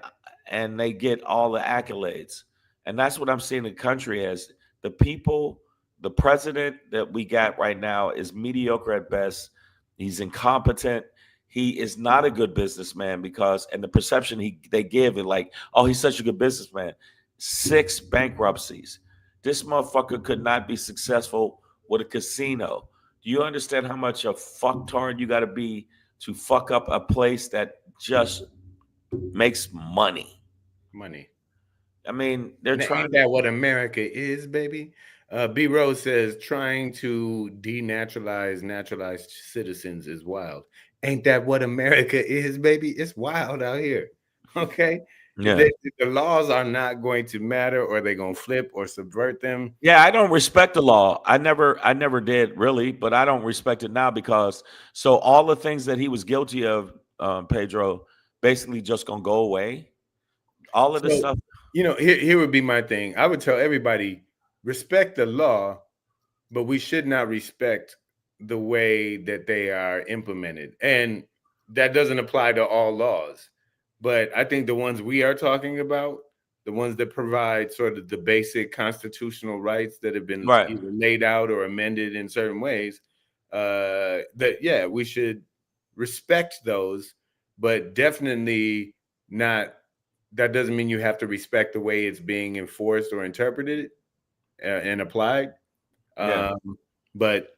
they get all the accolades. And that's what I'm seeing the country as. The people, the president that we got right now is mediocre at best. He's incompetent. He is not a good businessman because, and the perception they give it like, oh, he's such a good businessman. 6 bankruptcies. This motherfucker could not be successful with a casino. Do you understand how much a fucktard you got to be to fuck up a place that just makes money? Money. I mean, they're trying. Ain't that what America is, baby? B Rose says trying to denaturalize naturalized citizens is wild. Ain't that what America is, baby? It's wild out here. Okay. Yeah. The laws are not going to matter, or they're gonna flip or subvert them. Yeah, I don't respect the law. I never did really, but I don't respect it now because so all the things that he was guilty of, Pedro, basically just gonna go away. All of this stuff. Here would be my thing. I would tell everybody, respect the law, but we should not respect the way that they are implemented. And that doesn't apply to all laws. But I think the ones we are talking about, the ones that provide sort of the basic constitutional rights that have been either laid out or amended in certain ways, we should respect those, but definitely not. That doesn't mean you have to respect the way it's being enforced or interpreted and applied. But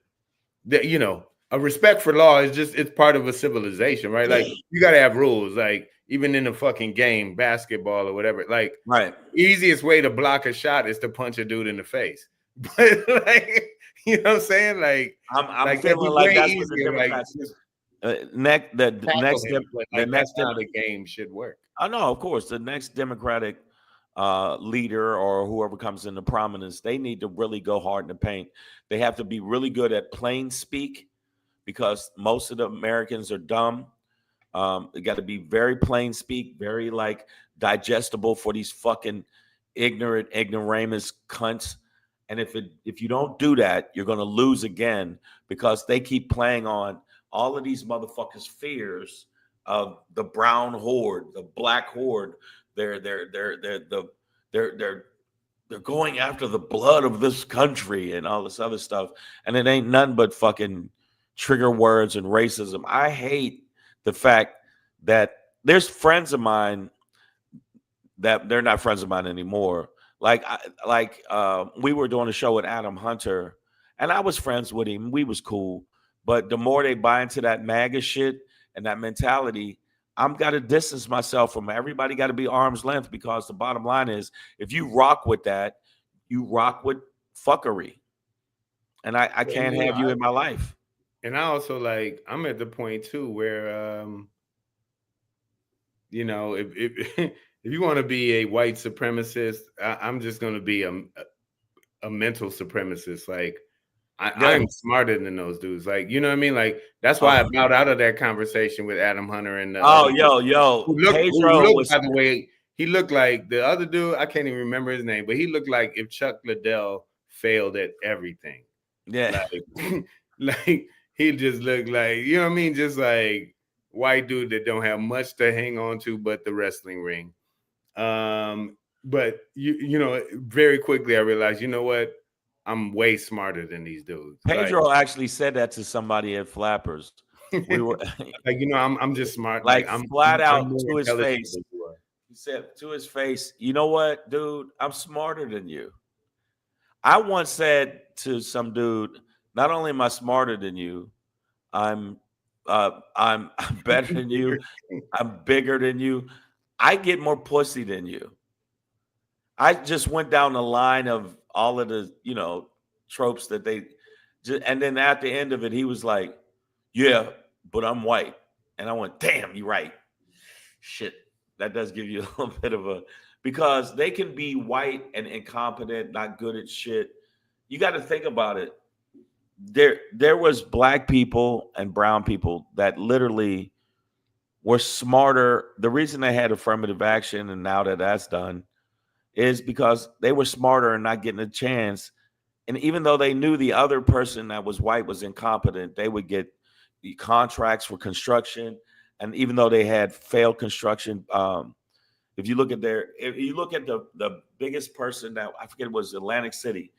a respect for law is it's part of a civilization, right? Like you got to have rules, like even in a fucking game, basketball or whatever. Like, easiest way to block a shot is to punch a dude in the face. But like, you know what I'm saying? Like, I'm feeling like that's what the Democrats. That's how the game should work. I know, of course, the next Democratic leader or whoever comes into prominence, they need to really go hard in the paint. They have to be really good at plain speak because most of the Americans are dumb. They got to be very plain speak, very like digestible for these fucking ignoramus cunts. And if you don't do that, you're going to lose again because they keep playing on all of these motherfuckers' fears of the brown horde, the black horde. They're going after the blood of this country and all this other stuff. And it ain't nothing but fucking trigger words and racism. I hate the fact that there's friends of mine that they're not friends of mine anymore. We were doing a show with Adam Hunter, and I was friends with him. We was cool. But the more they buy into that MAGA shit and that mentality, I'm got to distance myself from everybody. Got to be arm's length because the bottom line is, if you rock with that, you rock with fuckery, and I can't have you in my life. And I also I'm at the point too where if you want to be a white supremacist, I'm just going to be a mental supremacist. Like I'm smarter than those dudes. Like, you know what I mean? Like, that's why I bowed out of that conversation with Adam Hunter and Pedro by the way, he looked like the other dude. I can't even remember his name, but he looked like if Chuck Liddell failed at everything. Yeah, like he just looked like, you know what I mean? Just like white dude that don't have much to hang on to but the wrestling ring. But very quickly I realized, you know what? I'm way smarter than these dudes. Pedro actually said that to somebody at Flappers. We were I'm just smart. I'm flat out to his face. He said to his face, you know what, dude? I'm smarter than you. I once said to some dude, not only am I smarter than you, I'm better than you. I'm bigger than you. I get more pussy than you. I just went down the line of all of the, tropes that they just, and then at the end of it, he was like, yeah, but I'm white. And I went, damn, you're right. Shit. That does give you a little bit of because they can be white and incompetent, not good at shit. You got to think about it. There was black people and brown people that literally were smarter. The reason they had affirmative action, and now that that's done, is because they were smarter and not getting a chance. And even though they knew the other person that was white was incompetent, they would get contracts for construction, and even though they had failed construction, if you look at the biggest person that I forget it was Atlantic City,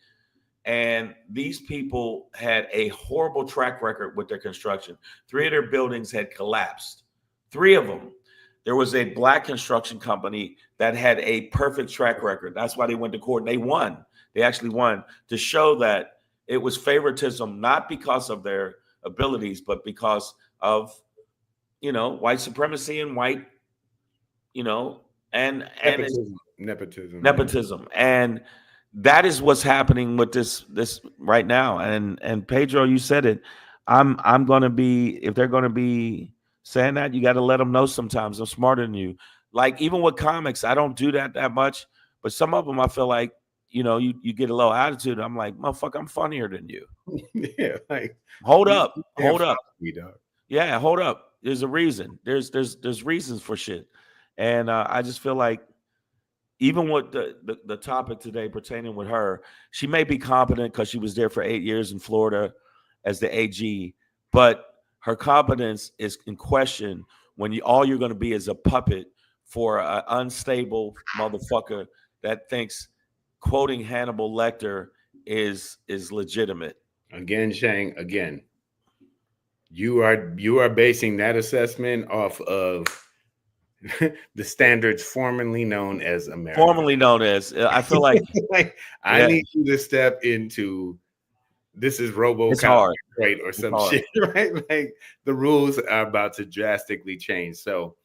and these people had a horrible track record with their construction. 3 of their buildings had collapsed. 3 of them. There was a black construction company that had a perfect track record. That's why they went to court and they won. They actually won to show that it was favoritism, not because of their abilities, but because of, white supremacy and white, and nepotism. And that is what's happening with this right now. And Pedro, you said it. I'm gonna be, if they're gonna be saying that, you got to let them know sometimes I'm smarter than you. Like even with comics, I don't do that much, but some of them I feel like, you get a little attitude. I'm like, motherfucker, I'm funnier than you. Yeah, like hold up. Me, dog. Yeah, hold up. There's a reason. There's reasons for shit, and I just feel like even with the topic today pertaining with her, she may be competent because she was there for 8 years in Florida as the AG, but her competence is in question when all you're going to be is a puppet for an unstable motherfucker that thinks quoting Hannibal Lecter is legitimate. Again, Shang, again, you are basing that assessment off of the standards formerly known as America. Formerly known as, I feel like, I need you to step into, this is RoboCop right or some shit, right? Like the rules are about to drastically change. So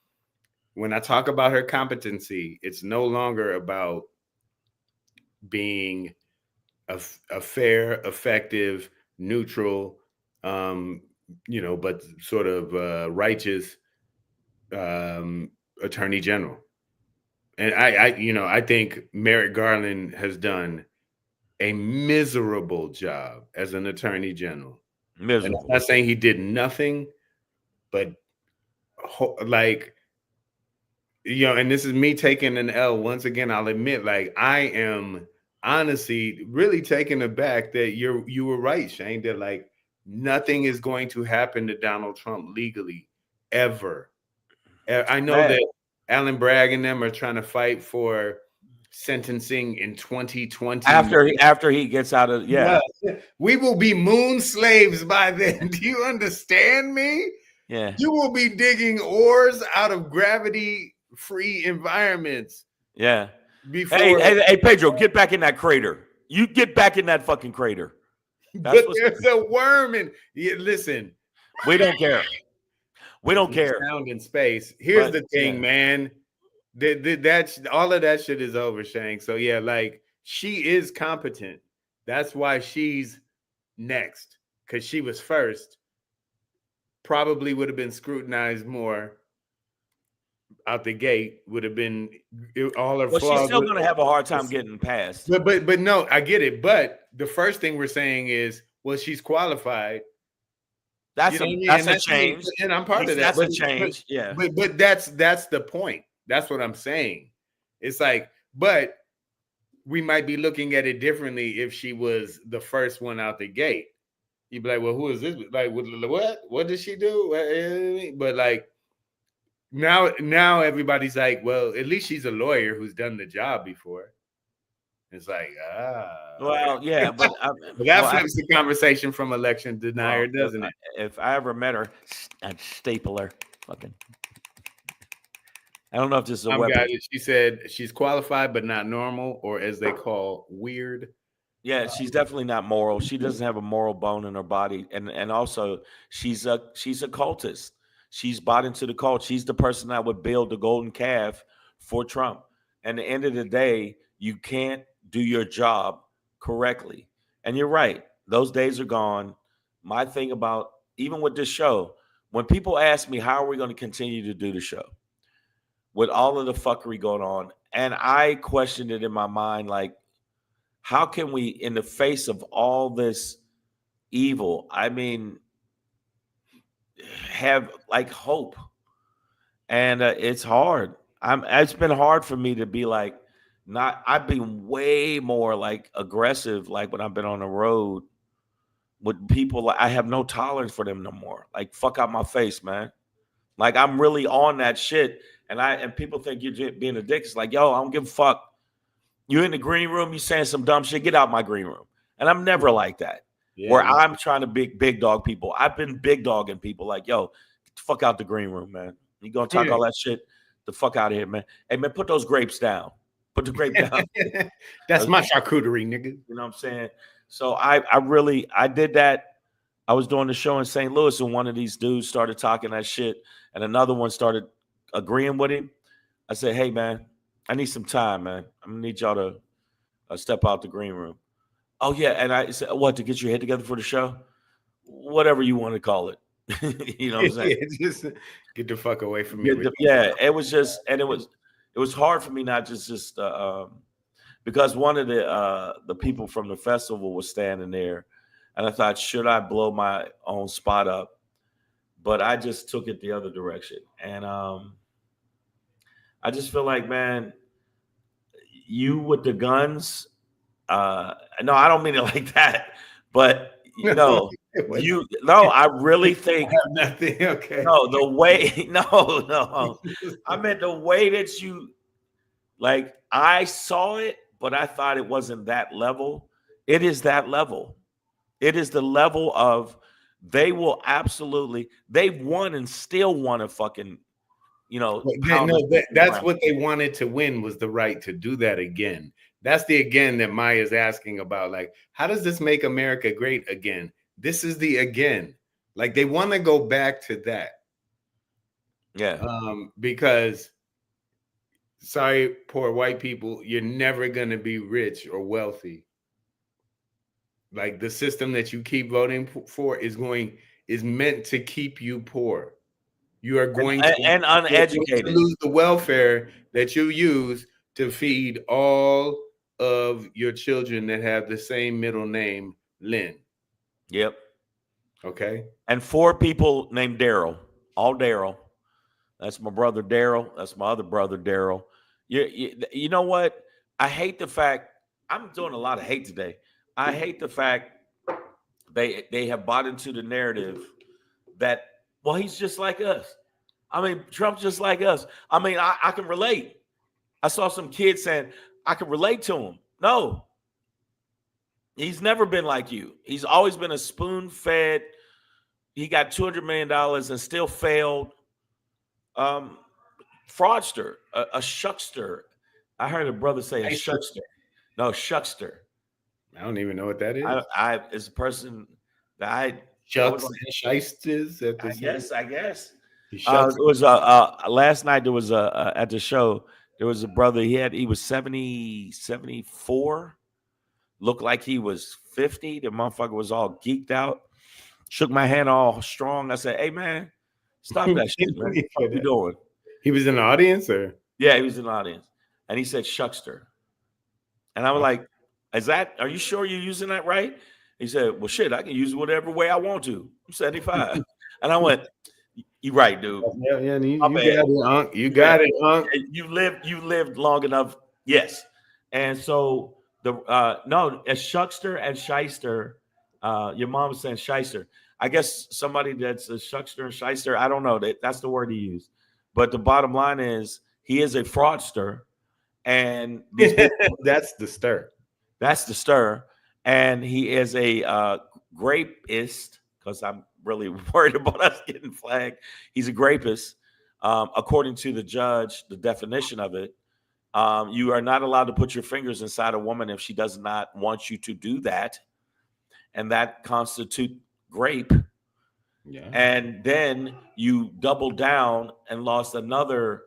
when I talk about her competency, it's no longer about being a fair, effective, neutral, but sort of righteous attorney general. And I think Merrick Garland has done a miserable job as an attorney general. Miserable. And I'm not saying he did nothing, but and this is me taking an L. Once again, I'll admit, like, I am honestly really taken aback that you were right, Shane, that like nothing is going to happen to Donald Trump legally ever. I know that Alan Bragg and them are trying to fight for sentencing in 2020 after he gets out of we will be moon slaves by then. Do you understand me? Yeah, you will be digging ores out of gravity free environments. Yeah. Hey Pedro, get back in that crater. You get back in that fucking crater. But there's a worm in. Listen, we don't care. We don't care. Sound in space. Here's the thing, man. That's all of that shit is over, Shang. So yeah, like she is competent. That's why she's next, because she was first. Probably would have been scrutinized more out the gate. Would have been all her flaws. She's still going to have a hard time getting past. But no, I get it. But the first thing we're saying is, well, she's qualified. That's a change, and I'm part of that. That's a change. Yeah, but that's the point. That's what I'm saying. It's like, but we might be looking at it differently if she was the first one out the gate. You'd be like, well, who is this? Like, what? What did she do? But like now everybody's like, well, at least she's a lawyer who's done the job before. It's like, well, yeah, but that flips the conversation from election denier, doesn't it? If I ever met her, I'd staple her. Fucking. I don't know if this is a weapon. She said she's qualified but not normal, or as they call, weird. Yeah, she's definitely not moral. She doesn't have a moral bone in her body, and also she's a cultist. She's bought into the cult. She's the person that would build the golden calf for Trump. And at the end of the day, you can't do your job correctly. And you're right. Those days are gone. My thing about, even with this show, when people ask me, how are we going to continue to do the show with all of the fuckery going on? And I questioned it in my mind, like, how can we, in the face of all this evil, have like hope? And it's hard. It's been hard for me to be like, I've been way more like aggressive, like when I've been on the road, with people. I have no tolerance for them no more. Like, fuck out my face, man. Like, I'm really on that shit. And people think you're just being a dick. It's like, yo, I don't give a fuck. You in the green room, you saying some dumb shit, get out my green room. And I'm never like that. Yeah, Where I'm trying to big dog people. I've been big dogging people like, yo, get the fuck out the green room, man. You gonna talk all that shit? The fuck out of here, man. Hey, man, put those grapes down. Put the grape down. That's my charcuterie, nigga. You know what I'm saying? So I did that. I was doing the show in St. Louis, and one of these dudes started talking that shit, and another one started agreeing with him. I said, hey, man, I need some time, man. I'm gonna need y'all to step out the green room. Oh, yeah. And I said, what, to get your head together for the show? Whatever you want to call it. You know what I'm saying? Yeah, just get the fuck away from me. Yeah, it was just, and it was hard for me not just because one of the people from the festival was standing there, and I thought, should I blow my own spot up? But I just took it the other direction, and I just feel like, man, you with the guns. No, I don't mean it like that, but I really think nothing. Okay. No, the way, no. I meant the way that you, like, I saw it, but I thought it wasn't that level. It is that level. It is the level of they've won and still want to fucking, that's what they wanted to win, was the right to do that again. That's the again that Maya's asking about. Like, how does this make America great again? This is the again. Like, they want to go back to that. Yeah. Because, sorry, poor white people, you're never going to be rich or wealthy. Like, the system that you keep voting for is meant to keep you poor. You are going and uneducated. To lose the welfare that you use to feed all of your children that have the same middle name, Lynn. Yep. Okay. And 4 people named Daryl. All Daryl. That's my brother Daryl. That's my other brother Daryl. You know what? I hate the fact, I'm doing a lot of hate today. I hate the fact they have bought into the narrative that, well, he's just like us. I mean, Trump's just like us. I mean, I can relate. I saw some kids saying, I can relate to him. No. He's never been like you. He's always been a spoon-fed. He got $200 million and still failed. Fraudster, a shuckster. I heard a brother say a shuckster. No, shuckster. I don't even know what that is. I is a person that I shucks and shysters at the I guess. It was last night there was at the show, there was a brother, he was 74, looked like he was 50. The motherfucker was all geeked out, shook my hand all strong. I said, hey man, stop that shit, man. What are you doing? He was in the audience, or? Yeah, he was in the audience. And he said shuckster. And I was like, are you sure you're using that right? He said, well, shit, I can use it whatever way I want to. I'm 75. And I went, you right, dude. Yeah, you got it, Unc. You got it, Unc. You lived long enough. Yes. And so a shuckster and shyster, your mom was saying shyster. I guess somebody that's a shuckster and shyster, I don't know. That's the word he used. But the bottom line is he is a fraudster. And that's the stir. That's the stir. And he is a grapist, because I'm really worried about us getting flagged. He's a grapist. According to the judge, the definition of it, you are not allowed to put your fingers inside a woman if she does not want you to do that. And that constitutes grape. Yeah. And then you doubled down and lost another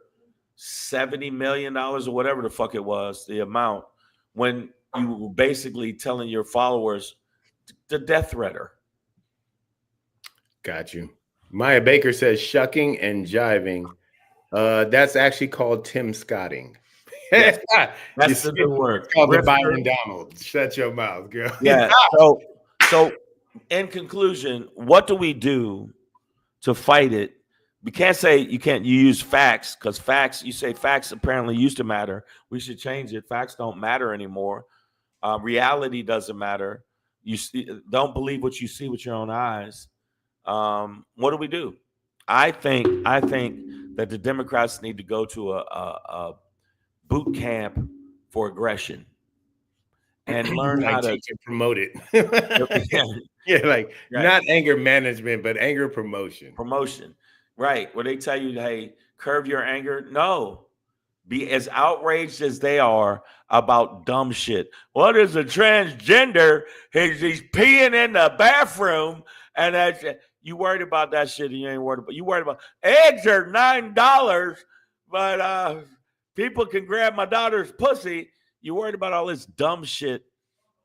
$70 million or whatever the fuck it was, the amount, when you were basically telling your followers the death threater. Got you. Maya Baker says shucking and jiving. That's actually called Tim Scotting. Yes. That's the new word. It's called the Byron Donald. Shut your mouth, girl. Yeah. So in conclusion, what do we do to fight it? We can't say you use facts, because you say facts apparently used to matter. We should change it. Facts don't matter anymore. Reality doesn't matter. don't believe what you see with your own eyes. What do? I think that the Democrats need to go to a boot camp for aggression and learn how Like to. teach and promote it. Yeah, Yeah, like right. not anger management, but anger promotion. Promotion, right? Where they tell you, "Hey, curb your anger." No, be as outraged as they are about dumb shit. What is a transgender? He's peeing in the bathroom, and that's you worried about that shit. And you ain't worried about. You worried about eggs are $9, but people can grab my daughter's pussy. You worried about all this dumb shit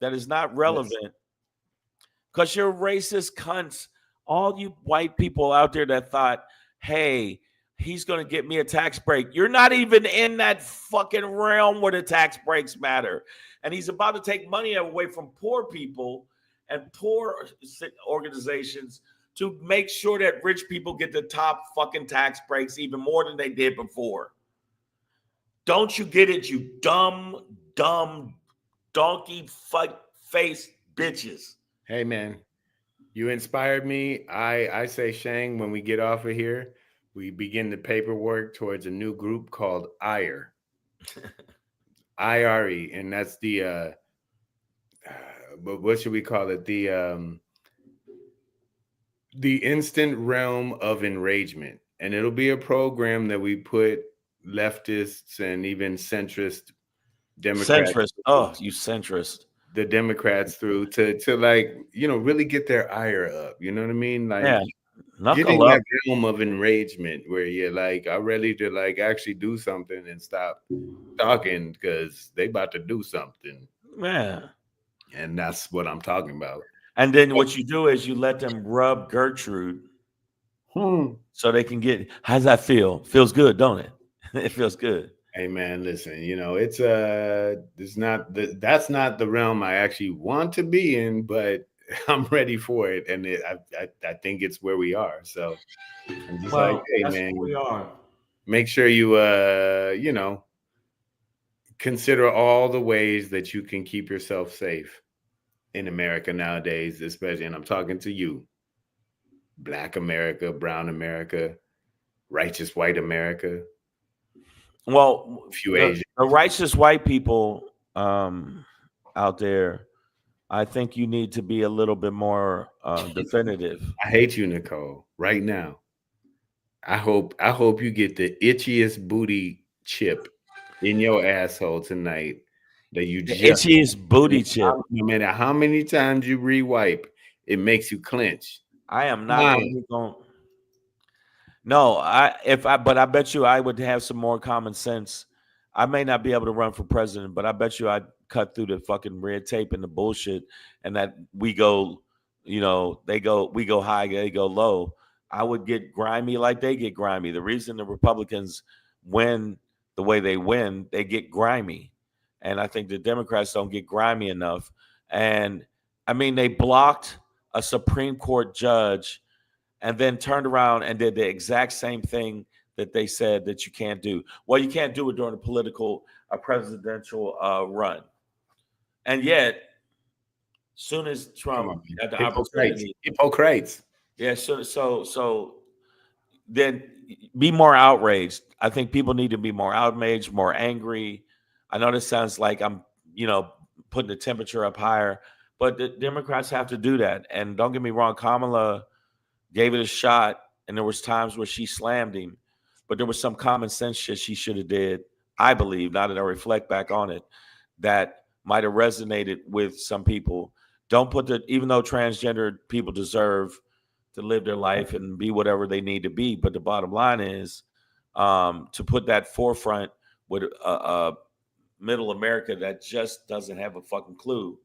that is not Yes. relevant because you're racist cunts. All you white people out there that thought, hey, he's going to get me a tax break. You're not even in that fucking realm where the tax breaks matter. And he's about to take money away from poor people and poor organizations to make sure that rich people get the top fucking tax breaks even more than they did before. Don't you get it, you dumb, donkey face bitches? Hey man, you inspired me. I say, Shang, when we get off of here, we begin the paperwork towards a new group called IRE. IRE, and that's the but what should we call it? The instant realm of enragement. And it'll be a program that we put leftists and even centrist Democrats, Centrist. Oh, you centrist. the Democrats through to like, really get their ire up. You know what I mean? Like Yeah. get in Knuckle up. that realm of enragement where you're like, I'm ready to like actually do something and stop talking because they about to do something. Yeah. And that's what I'm talking about. And then what you do is you let them rub Gertrude so they can get. How's that feel? Feels good, don't it? It feels good. Hey man, listen, it's not that's not the realm I actually want to be in, but I'm ready for it, and I think it's where we are. So I'm just like, hey that's man, who we are. make sure you consider all the ways that you can keep yourself safe in America nowadays, especially, and I'm talking to you, Black America, Brown America, righteous white America, Well, few the Asian. righteous white people out there, I think you need to be a little bit more definitive. I hate you, Nicole, right now. I hope you get the itchiest booty chip in your asshole tonight that you The just itchiest booty chip. no matter how many times you re-wipe, it makes you clench. I am not going to. No, but I bet you I would have some more common sense. I may not be able to run for president, but I bet you I'd cut through the fucking red tape and the bullshit, and that we go, we go high, they go low. I would get grimy like they get grimy. The reason the Republicans win the way they win, they get grimy, and I think the Democrats don't get grimy enough. And I mean, they blocked a Supreme Court judge and then turned around and did the exact same thing that they said that you can't do. Well, you can't do it during a presidential run. And yet, soon as Trump had the opportunity, Hypocrites. yeah, so then be more outraged. I think people need to be more outraged, more angry. I know this sounds like I'm, putting the temperature up higher, but the Democrats have to do that. And don't get me wrong, Kamala gave it a shot, and there was times where she slammed him, but there was some common sense shit she should have did, I believe, now that I reflect back on it, that might have resonated with some people. Don't put even though transgender people deserve to live their life and be whatever they need to be, but the bottom line is to put that forefront with middle America that just doesn't have a fucking clue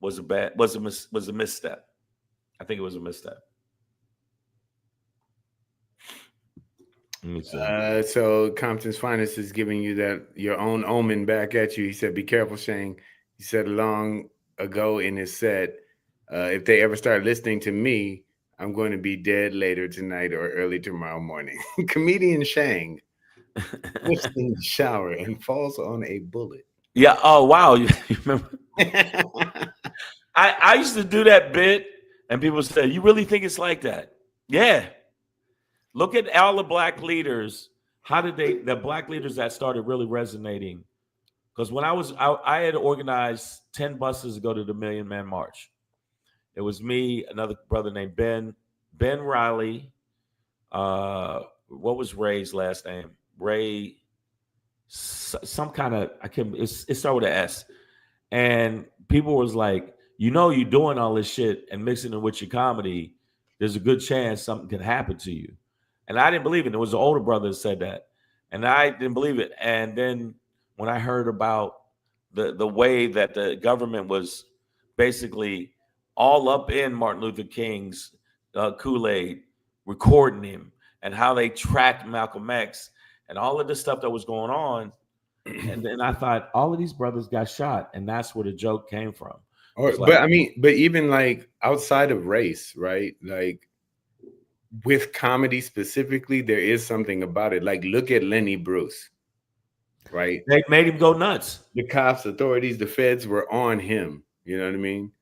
was a misstep. I think it was a misstep. So Compton's Finest is giving you that your own omen back at you. He said, "Be careful, Shane." He said long ago in his set, if they ever start listening to me, I'm going to be dead later tonight or early tomorrow morning. Comedian Shang slips in the shower and falls on a bullet. Yeah. Oh wow. You remember? I used to do that bit, and people say, "You really think it's like that?" Yeah. Look at all the black leaders. How did the black leaders that started really resonating? Because when I had organized 10 buses to go to the Million Man March. It was me, another brother named Ben Riley. What was Ray's last name? Ray, some kind of I can. It started with an S. And people was like, you're doing all this shit and mixing it with your comedy. There's a good chance something could happen to you. And I didn't believe it. It was the older brother that said that. And I didn't believe it. And then when I heard about the way that the government was basically all up in Martin Luther King's Kool-Aid, recording him, and how they tracked Malcolm X and all of the stuff that was going on, and then I thought all of these brothers got shot, and that's where the joke came from. But I mean, but even like outside of race, right? Like with comedy specifically, there is something about it. Like look at Lenny Bruce, right? They made him go nuts. The cops, authorities, the feds were on him. You know what I mean?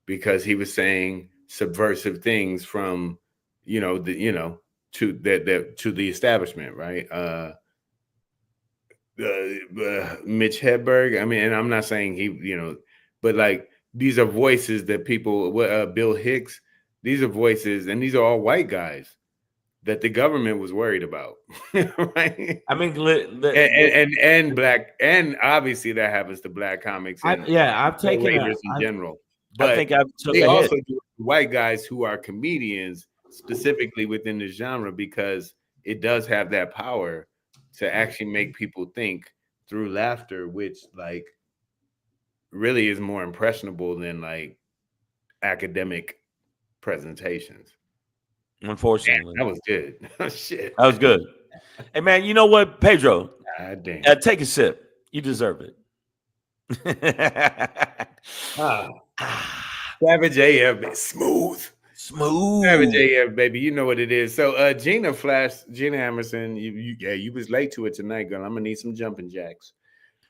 Because he was saying subversive things from, to the establishment, right? Mitch Hedberg. I mean, and I'm not saying he, but like these are voices that people. Bill Hicks. These are voices, and these are all white guys that the government was worried about, right? I mean, and black, and obviously that happens to black comics. And I've taken in general, but I think I've took they a also hit. do white guys who are comedians specifically within the genre because it does have that power to actually make people think through laughter, which like really is more impressionable than like academic presentations. Unfortunately, man, that was good. Shit, that was good. Hey man, you know what, Pedro? God damn. Take a sip. You deserve it. Savage AF, smooth. Savage AF, baby. You know what it is. So Gina Emerson, you was late to it tonight, girl. I'm gonna need some jumping jacks.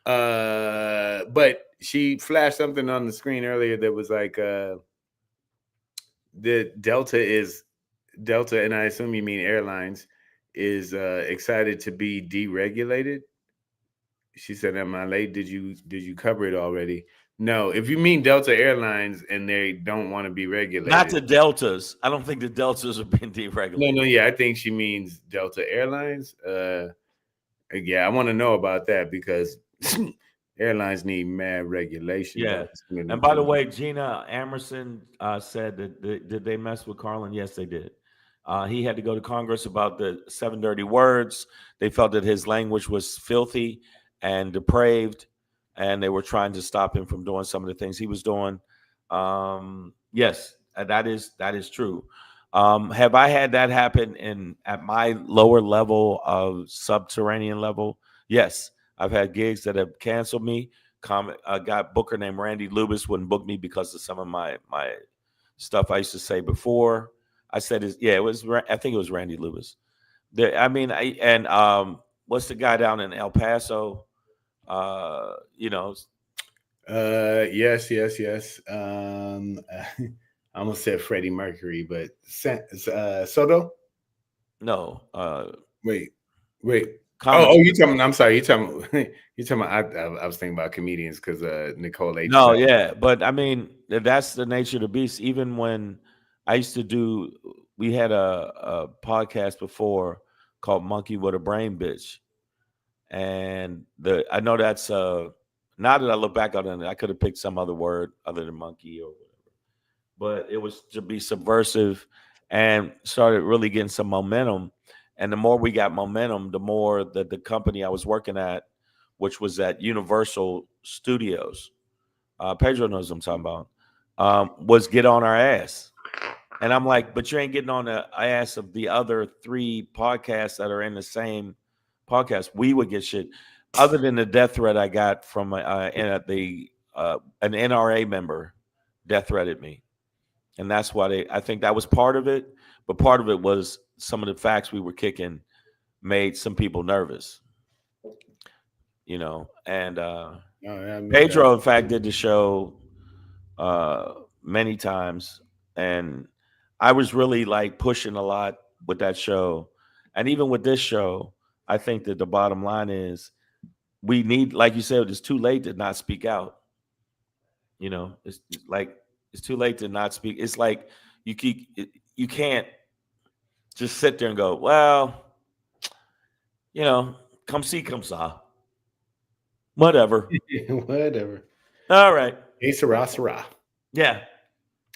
But she flashed something on the screen earlier that was like the Delta, and I assume you mean airlines, is excited to be deregulated. She said, "Am I late? Did you cover it already?" No, if you mean Delta Airlines and they don't want to be regulated. Not the Deltas. I don't think the Deltas have been deregulated. No, yeah, I think she means Delta Airlines. Yeah, I want to know about that because airlines need mad regulation. Yeah. And by the way, Gina Emerson said that did they mess with Carlin? Yes, they did. He had to go to Congress about the 7 dirty words. They felt that his language was filthy and depraved, and they were trying to stop him from doing some of the things he was doing. Yes, that is true. Have I had that happen at my lower level of subterranean level? Yes, I've had gigs that have canceled me. Got booker named Randy Lubis wouldn't book me because of some of my stuff I used to say before. I said, it was. I think it was Randy Lubis. What's the guy down in El Paso? Yes. I almost said Freddie Mercury, but Soto. No. Wait. You talking? I'm sorry. You talking? I was thinking about comedians because Nicole H. No, yeah, but I mean that's the nature of the beast. Even when I used to we had a podcast before called Monkey with a Brain Bitch, and I know that's now that I look back on it, I could have picked some other word other than monkey or whatever, but it was to be subversive and started really getting some momentum. And the more we got momentum, the more that the company I was working at, which was at Universal Studios, Pedro knows what I'm talking about, was get on our ass. And I'm like, but you ain't getting on the ass of the other 3 podcasts that are in the same podcast. We would get shit. Other than the death threat I got from an NRA member death threatened me. And that's why I think that was part of it. But part of it was some of the facts we were kicking made some people nervous, and Pedro, in fact, did the show many times, and I was really like pushing a lot with that show, and even with this show, I think that the bottom line is we need, like you said, it's too late to not speak out. It's like it's too late to not speak. It's like you can't just sit there and go, well, you know, come see, come saw, whatever. Whatever. All right, Hey, Sarah, Sarah. yeah.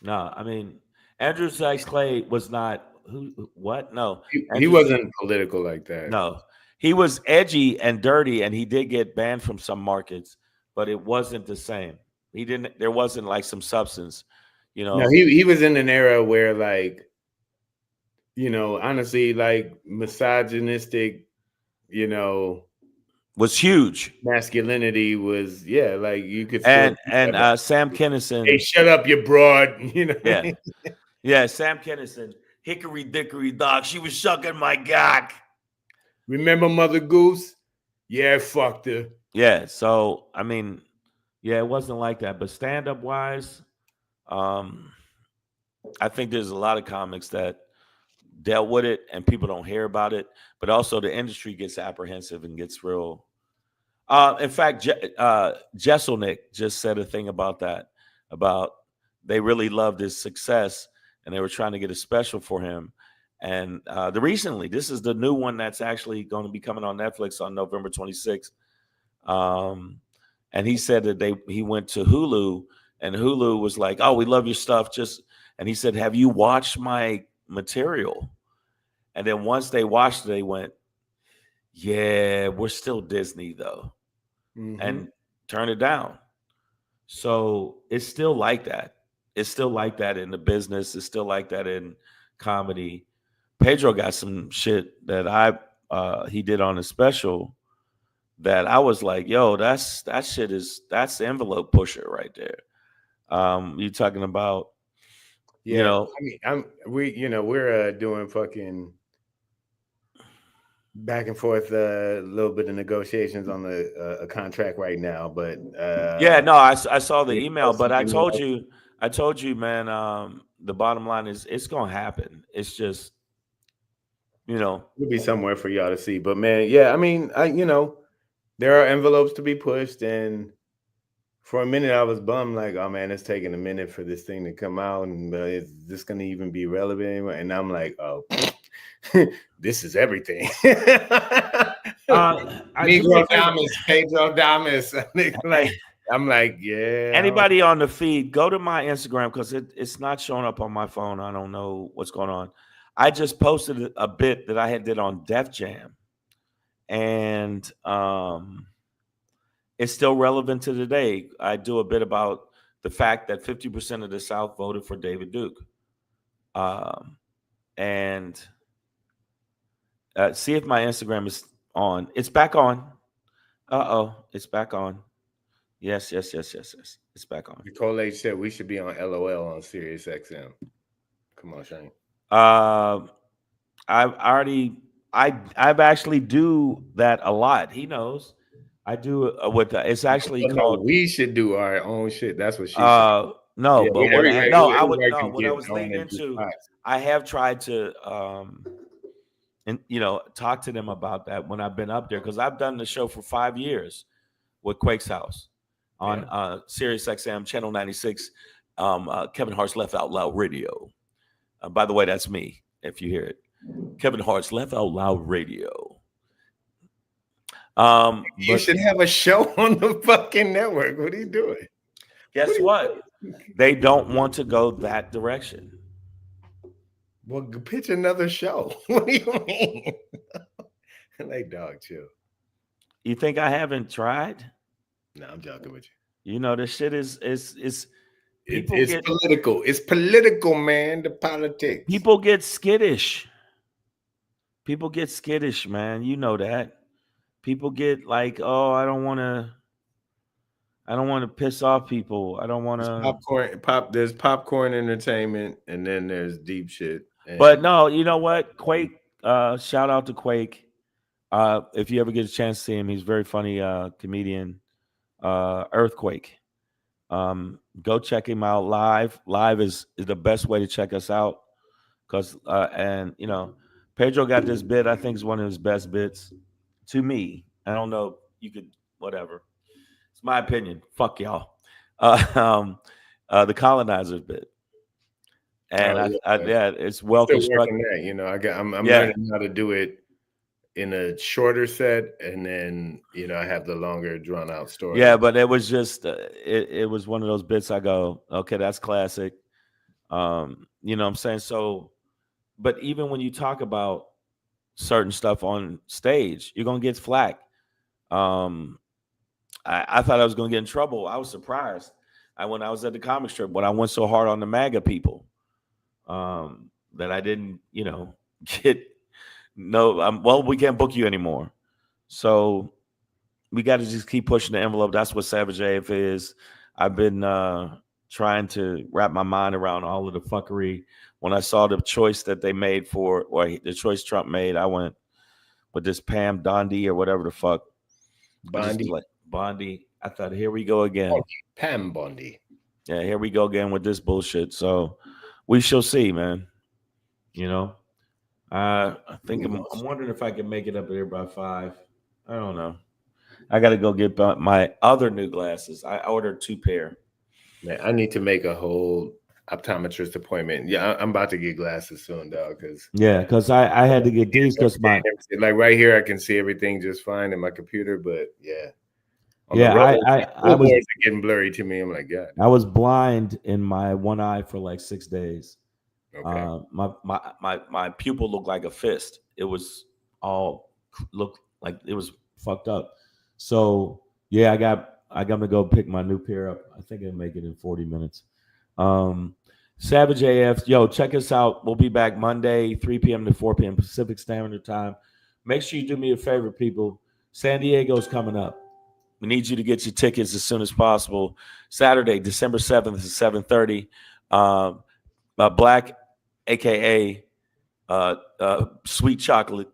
No, I mean, Andrew Sykes Clay was not who. What? No, He Andrew. wasn't political like that. No, he was edgy and dirty, and he did get banned from some markets, but it wasn't the same. He didn't. There wasn't like some substance, you No, know. he was in an era where, like, honestly, like misogynistic, you know, Was huge. masculinity was, yeah, like you could still And see that. Sam Hey, Kinison, shut up, you broad. yeah, yeah, Sam Kinison, Hickory Dickory Dock. She was sucking my cock. Remember Mother Goose? Yeah, fucked her. Yeah, so I mean, yeah, it wasn't like that. But stand up wise, um, I think there's a lot of comics that dealt with it and people don't hear about it. But also the industry gets apprehensive and gets real. In fact, Jesselnick just said a thing about that, about they really loved his success and they were trying to get a special for him. And this is the new one that's actually going to be coming on Netflix on November 26th. And he said that he went to Hulu and Hulu was like, "Oh, we love your stuff." And he said, "Have you watched my material?" And then once they watched it, they went, "Yeah, we're still Disney though," and turn it down. So it's still like that. It's still like that in the business. It's still like that in comedy. Pedro got some shit that he did on a special that I was like, yo, that's the envelope pusher right there. You talking about, Yeah, I mean, we're doing fucking back and forth a little bit of negotiations on a contract right now, but yeah, no, I saw the it's email, supposed to but be more. I told you, man, the bottom line is it's gonna happen. It's just, It'll be somewhere for y'all to see. But man, yeah, I mean, there are envelopes to be pushed, and for a minute I was bummed, like, oh man, it's taking a minute for this thing to come out, and is this gonna even be relevant anymore? And I'm like, oh, this is everything. Negro Damas, Pedro Damas. Like, I'm like, yeah. Anybody on the feed, go to my Instagram because it's not showing up on my phone. I don't know what's going on. I just posted a bit that I had did on Def Jam, and it's still relevant to today. I do a bit about the fact that 50% of the South voted for David Duke, and see if my Instagram is on. It's back on. It's back on. Yes. It's back on. Nicole H said we should be on LOL on Sirius XM. Come on, Shane. I've actually do that a lot. He knows. I do with it's actually called. No, we should do our own shit. That's what she said. No, Yeah, but what I was leading into into, spots. I have tried to and talk to them about that when I've been up there because I've done the show for 5 years with Quake's House on Sirius XM Channel 96, Kevin Hart's Left Out Loud Radio. By the way, that's me. If you hear it, Kevin Hart's Left Out Loud Radio. You should have a show on the fucking network. What are you doing? Guess what? They don't want to go that direction. Well, pitch another show. What do you mean? Like, dog, chill. You think I haven't tried? No, I'm joking with you. This shit is political. It's political, man. The politics. People get skittish. People get skittish, man. You know that. People get like, oh, I don't want to piss off people. I don't want to There's popcorn entertainment, and then there's deep shit. But no, you know what? Quake. Shout out to Quake. If you ever get a chance to see him, he's a very funny comedian. Earthquake. Go check him out live. Live is the best way to check us out. Cause and you know, Pedro got this bit. I think is one of his best bits to me. I don't know. You could whatever. It's my opinion. Fuck y'all. Uh, um, the colonizers bit, and Oh yeah, yeah, it's I'm well still constructed. working that. I'm Yeah, learning how to do it in a shorter set, and then I have the longer drawn out yeah, story. but it was just it was one of those bits. I go, okay, that's classic. You know what I'm saying? So, but even when you talk about certain stuff on stage, you're gonna get flack. Um, I thought I was gonna get in trouble. I was surprised. When I was at the comic strip, when I went so hard on the MAGA people, that I didn't, get no. Well, we can't book you anymore. So we got to just keep pushing the envelope. That's what Savage AF is. I've been trying to wrap my mind around all of the fuckery. When I saw the choice that they made or the choice Trump made, I went with this Pam Bondi or whatever the fuck. I just was Bondi, like, Bondi. I thought, here we go again. Pam Bondi. Yeah, here we go again with this bullshit. So we shall see, man. You know, I think I'm wondering if I can make it up here by 5. I don't know. I got to go get my other new glasses. I ordered 2 pair. Man, I need to make a whole optometrist appointment. Yeah, I'm about to get glasses soon, dog. Because I had to get these because like right here, I can see everything just fine in my computer. But yeah, on the yeah road, I was billboards are getting blurry to me. I'm like, God. I was blind in my one eye for like 6 days. Okay. My pupil looked like a fist. It was all looked like it was fucked up. So yeah, I got to go pick my new pair up. I think I'll make it in 40 minutes. Savage AF, yo, check us out. We'll be back Monday, 3 p.m. to 4 p.m. Pacific Standard Time. Make sure you do me a favor, people. San Diego's coming up. We need you to get your tickets as soon as possible. Saturday, December 7th at 7:30. Black, aka Sweet Chocolate.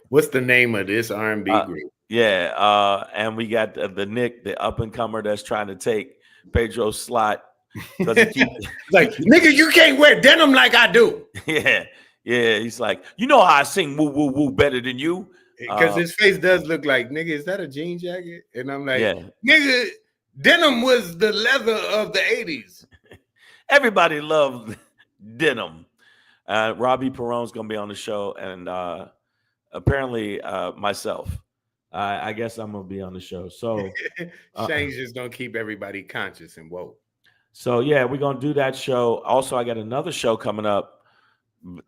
What's the name of this R&B group? Yeah, and we got the Nick, the up and comer that's trying to take Pedro's slot because like nigga, you can't wear denim like I do. Yeah. He's like, you know how I sing woo woo woo better than you. Because his face does look like, nigga, is that a jean jacket? And I'm like, yeah. Nigga, denim was the leather of the 80s. Everybody loved denim. Robbie Perron's gonna be on the show, and apparently myself. I guess I'm gonna be on the show. So Shane's just gonna keep everybody conscious and woke. So yeah, we're gonna do that show. Also, I got another show coming up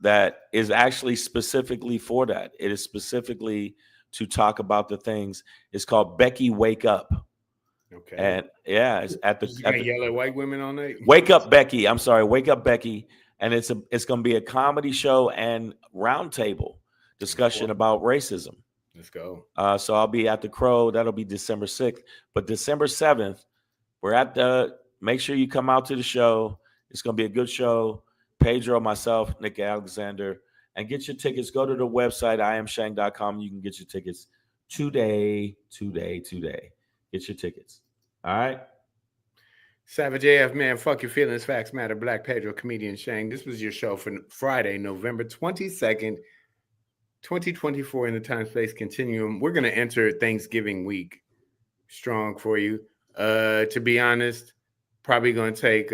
that is actually specifically for that. It is specifically to talk about the things. It's called Becky Wake Up. Okay. And yeah, it's at the yell at white women all night. Wake Up Becky. I'm sorry, Wake Up Becky. And it's gonna be a comedy show and roundtable discussion about racism. Let's go. So I'll be at the Crow. That'll be December 6th. But December 7th, we're at make sure you come out to the show. It's gonna be a good show. Pedro, myself, Nick Alexander, and get your tickets. Go to the website, iamshang.com. You can get your tickets today. Get your tickets. All right. Savage AF, man, fuck your feelings, facts matter. Black Pedro, comedian Shang. This was your show for Friday, November 22nd, 2024 in the time-space continuum. We're going to enter Thanksgiving week strong for you. To be honest, probably going to take...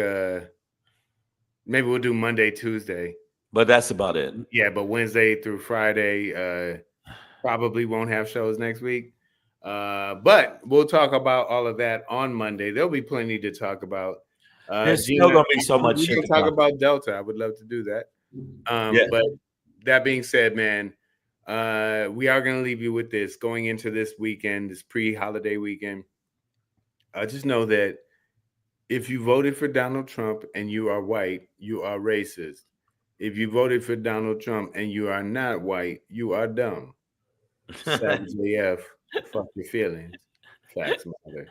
maybe we'll do Monday, Tuesday. But that's about it. Yeah, but Wednesday through Friday, probably won't have shows next week. But we'll talk about all of that on Monday. There'll be plenty to talk about. There's still going to be so much we shit can talk about Delta. I would love to do that. But that being said, man, we are going to leave you with this. Going into this weekend, this pre-holiday weekend, just know that if you voted for Donald Trump and you are white, you are racist. If you voted for Donald Trump and you are not white, you are dumb. Savage AF, fuck your feelings. Facts matter.